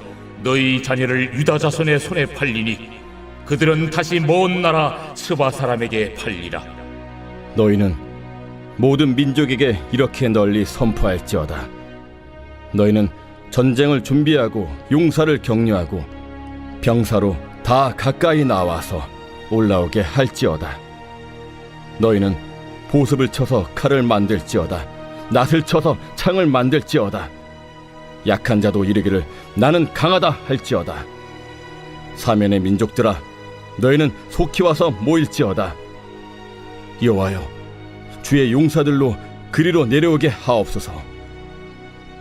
너희 자녀를 유다 자손의 손에 팔리니 그들은 다시 먼 나라 스바 사람에게 팔리라. 너희는 모든 민족에게 이렇게 널리 선포할지어다. 너희는 전쟁을 준비하고 용사를 격려하고 병사로 다 가까이 나와서 올라오게 할지어다. 너희는 보습을 쳐서 칼을 만들지어다. 낫을 쳐서 창을 만들지어다. 약한 자도 이르기를 나는 강하다 할지어다. 사면의 민족들아, 너희는 속히 와서 모일지어다. 여호와여, 주의 용사들로 그리로 내려오게 하옵소서.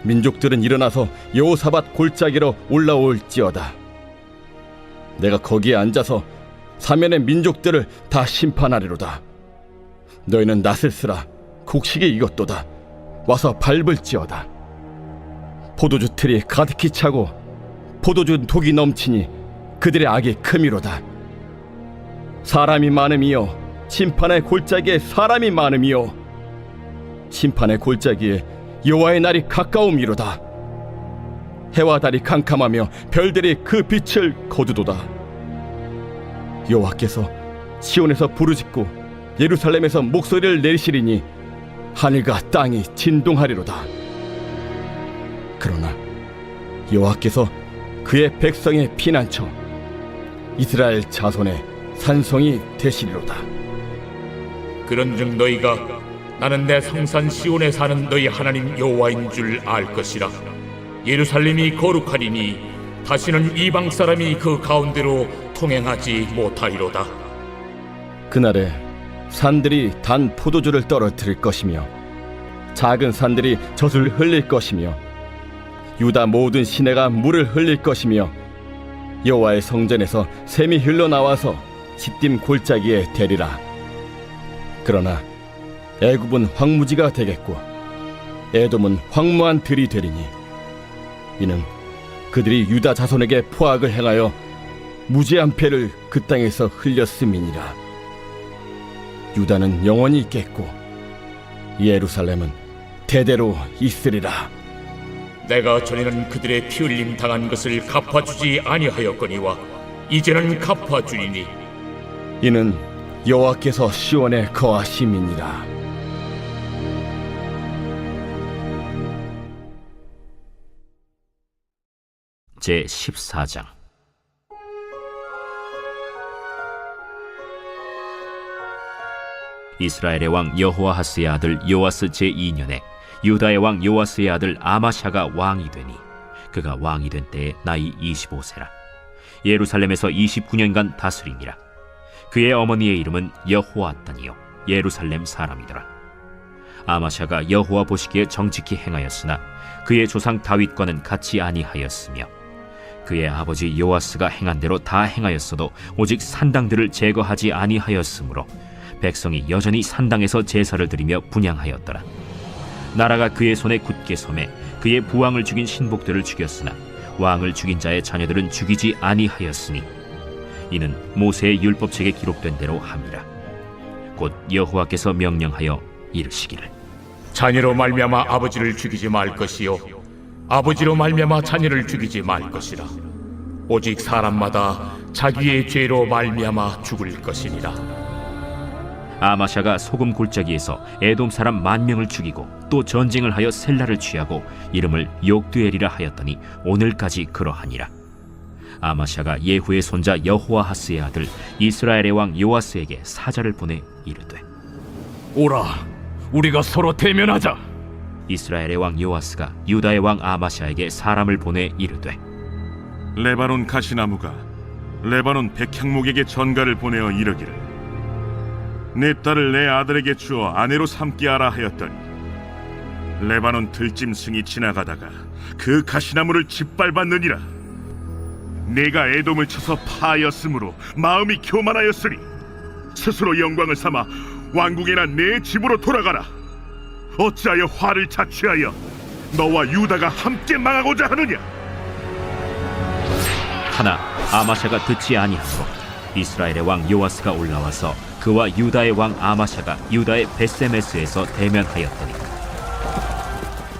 민족들은 일어나서 여호사밧 골짜기로 올라올지어다. 내가 거기에 앉아서 사면의 민족들을 다 심판하리로다. 너희는 낫을 쓰라. 곡식이 익었도다. 와서 밟을지어다. 포도주 틀이 가득히 차고 포도주 독이 넘치니 그들의 악이 크미로다. 사람이 많음이여, 심판의 골짜기에 사람이 많음이여, 심판의 골짜기에 여호와의 날이 가까움이로다. 해와 달이 캄캄하며 별들이 그 빛을 거두도다. 여호와께서 시온에서 부르짖고 예루살렘에서 목소리를 내리시리니 하늘과 땅이 진동하리로다. 그러나 여호와께서 그의 백성의 피난처 이스라엘 자손의 산성이 되시리로다. 그런즉 너희가 나는 내 성산 시온에 사는 너희 하나님 여호와인 줄 알 것이라. 예루살렘이 거룩하리니 다시는 이방 사람이 그 가운데로 통행하지 못하리로다. 그날에 산들이 단 포도주를 떨어뜨릴 것이며 작은 산들이 젖을 흘릴 것이며 유다 모든 시내가 물을 흘릴 것이며 여호와의 성전에서 샘이 흘러나와서 시딤 골짜기에 대리라. 그러나 애굽은 황무지가 되겠고 에돔은 황무한 들이 되리니 이는 그들이 유다 자손에게 포악을 행하여 무지한 패를 그 땅에서 흘렸음이니라. 유다는 영원히 있겠고 예루살렘은 대대로 있으리라. 내가 전에는 그들의 피 흘림 당한 것을 갚아주지 아니하였거니와 이제는 갚아주리니 이는 여호와께서 시온에 거하심이니라. 제 14장. 이스라엘의 왕 여호아하스의 아들 요아스 제2년에 유다의 왕 요아스의 아들 아마샤가 왕이 되니 그가 왕이 된 때에 나이 25세라. 예루살렘에서 29년간 다스리니라. 그의 어머니의 이름은 여호아단이요 예루살렘 사람이더라. 아마샤가 여호와 보시기에 정직히 행하였으나 그의 조상 다윗과는 같이 아니하였으며 그의 아버지 요아스가 행한 대로 다 행하였어도 오직 산당들을 제거하지 아니하였으므로 백성이 여전히 산당에서 제사를 드리며 분향하였더라. 나라가 그의 손에 굳게 섬에 그의 부왕을 죽인 신복들을 죽였으나 왕을 죽인 자의 자녀들은 죽이지 아니하였으니 이는 모세의 율법책에 기록된 대로 함이라. 곧 여호와께서 명령하여 이르시기를 자녀로 말미암아 아버지를 죽이지 말 것이요 아버지로 말미암아 자녀를 죽이지 말 것이라. 오직 사람마다 자기의 죄로 말미암아 죽을 것이니라. 아마샤가 소금 골짜기에서 에돔 사람 10,000명을 죽이고 또 전쟁을 하여 셀라를 취하고 이름을 욕두엘이라 하였더니 오늘까지 그러하니라. 아마샤가 예후의 손자 여호아하스의 아들 이스라엘의 왕 요아스에게 사자를 보내 이르되 오라, 우리가 서로 대면하자. 이스라엘의 왕 요아스가 유다의 왕 아마샤에게 사람을 보내 이르되 레바논 가시나무가 레바논 백향목에게 전가를 보내어 이르기를 내 딸을 내 아들에게 주어 아내로 삼게 하라 하였더니 레바논 들짐승이 지나가다가 그 가시나무를 짓밟았느니라. 내가 에돔을 쳐서 파하였으므로 마음이 교만하였으니 스스로 영광을 삼아 왕궁이나 내 집으로 돌아가라. 어찌하여 화를 자취하여 너와 유다가 함께 망하고자 하느냐. 하나 아마샤가 듣지 아니하고 이스라엘의 왕 요아스가 올라와서 그와 유다의 왕 아마샤가 유다의 벳세메스에서 대면하였더니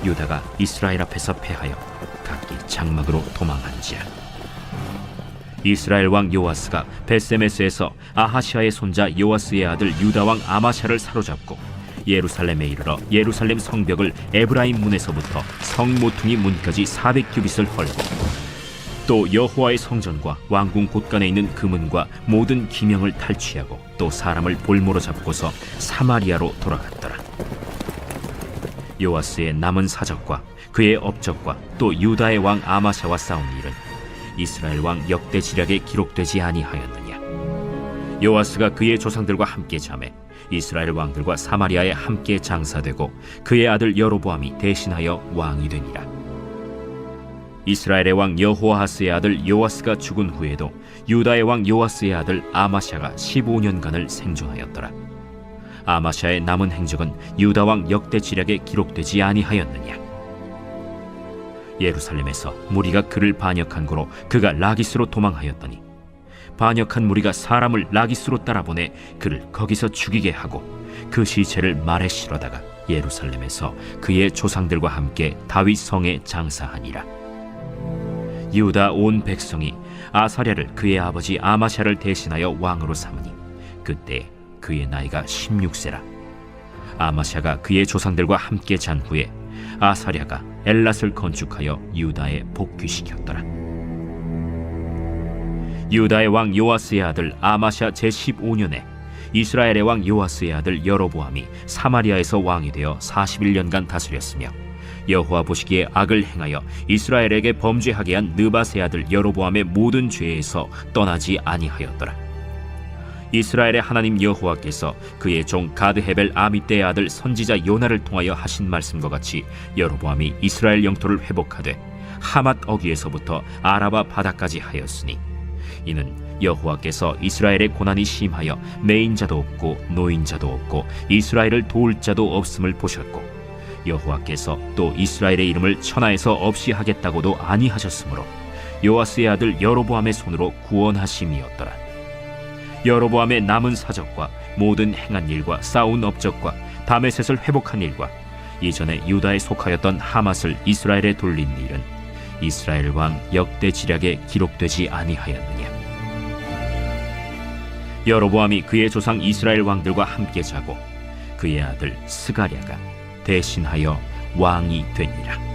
유다가 이스라엘 앞에서 패하여 각기 장막으로 도망한지라. 이스라엘 왕 요아스가 벳세메스에서 아하시아의 손자 요아스의 아들 유다 왕 아마샤를 사로잡고 예루살렘에 이르러 예루살렘 성벽을 에브라임 문에서부터 성 모퉁이 문까지 400규빗을 헐고 또 여호와의 성전과 왕궁 곳간에 있는 금은과 모든 기명을 탈취하고 또 사람을 볼모로 잡고서 사마리아로 돌아갔더라. 요아스의 남은 사적과 그의 업적과 또 유다의 왕 아마샤와 싸운 일은 이스라엘 왕 역대 지략에 기록되지 아니하였느냐. 요아스가 그의 조상들과 함께 잠에 이스라엘 왕들과 사마리아에 함께 장사되고 그의 아들 여로보암이 대신하여 왕이 되니라. 이스라엘의 왕 여호아하스의 아들 요아스가 죽은 후에도 유다의 왕 요아스의 아들 아마샤가 15년간을 생존하였더라. 아마샤의 남은 행적은 유다 왕 역대 지략에 기록되지 아니하였느냐. 예루살렘에서 무리가 그를 반역한 고로 그가 라기스로 도망하였더니 반역한 무리가 사람을 라기스로 따라보내 그를 거기서 죽이게 하고 그 시체를 말에 실어다가 예루살렘에서 그의 조상들과 함께 다윗 성에 장사하니라. 유다 온 백성이 아사랴를 그의 아버지 아마샤를 대신하여 왕으로 삼으니 그때 그의 나이가 16세라. 아마샤가 그의 조상들과 함께 잔 후에 아사랴가 엘랏을 건축하여 유다에 복귀시켰더라. 유다의 왕 요아스의 아들 아마샤 제15년에 이스라엘의 왕 요아스의 아들 여로보암이 사마리아에서 왕이 되어 41년간 다스렸으며, 여호와 보시기에 악을 행하여 이스라엘에게 범죄하게 한 느밧의 아들 여로보암의 모든 죄에서 떠나지 아니하였더라. 이스라엘의 하나님 여호와께서 그의 종 가드헤벨 아미떼의 아들 선지자 요나를 통하여 하신 말씀과 같이 여로보암이 이스라엘 영토를 회복하되 하맛 어귀에서부터 아라바 바다까지 하였으니, 이는 여호와께서 이스라엘의 고난이 심하여 매인자도 없고 노인자도 없고 이스라엘을 도울 자도 없음을 보셨고, 여호와께서 또 이스라엘의 이름을 천하에서 없이 하겠다고도 아니하셨으므로 요아스의 아들 여로보암의 손으로 구원하심이었더라. 여로보암의 남은 사적과 모든 행한 일과 쌓은 업적과 다메셋을 회복한 일과 이전에 유다에 속하였던 하맛을 이스라엘에 돌린 일은 이스라엘 왕 역대 지략에 기록되지 아니하였느냐. 여로보암이 그의 조상 이스라엘 왕들과 함께 자고 그의 아들 스가랴가 대신하여 왕이 되니라.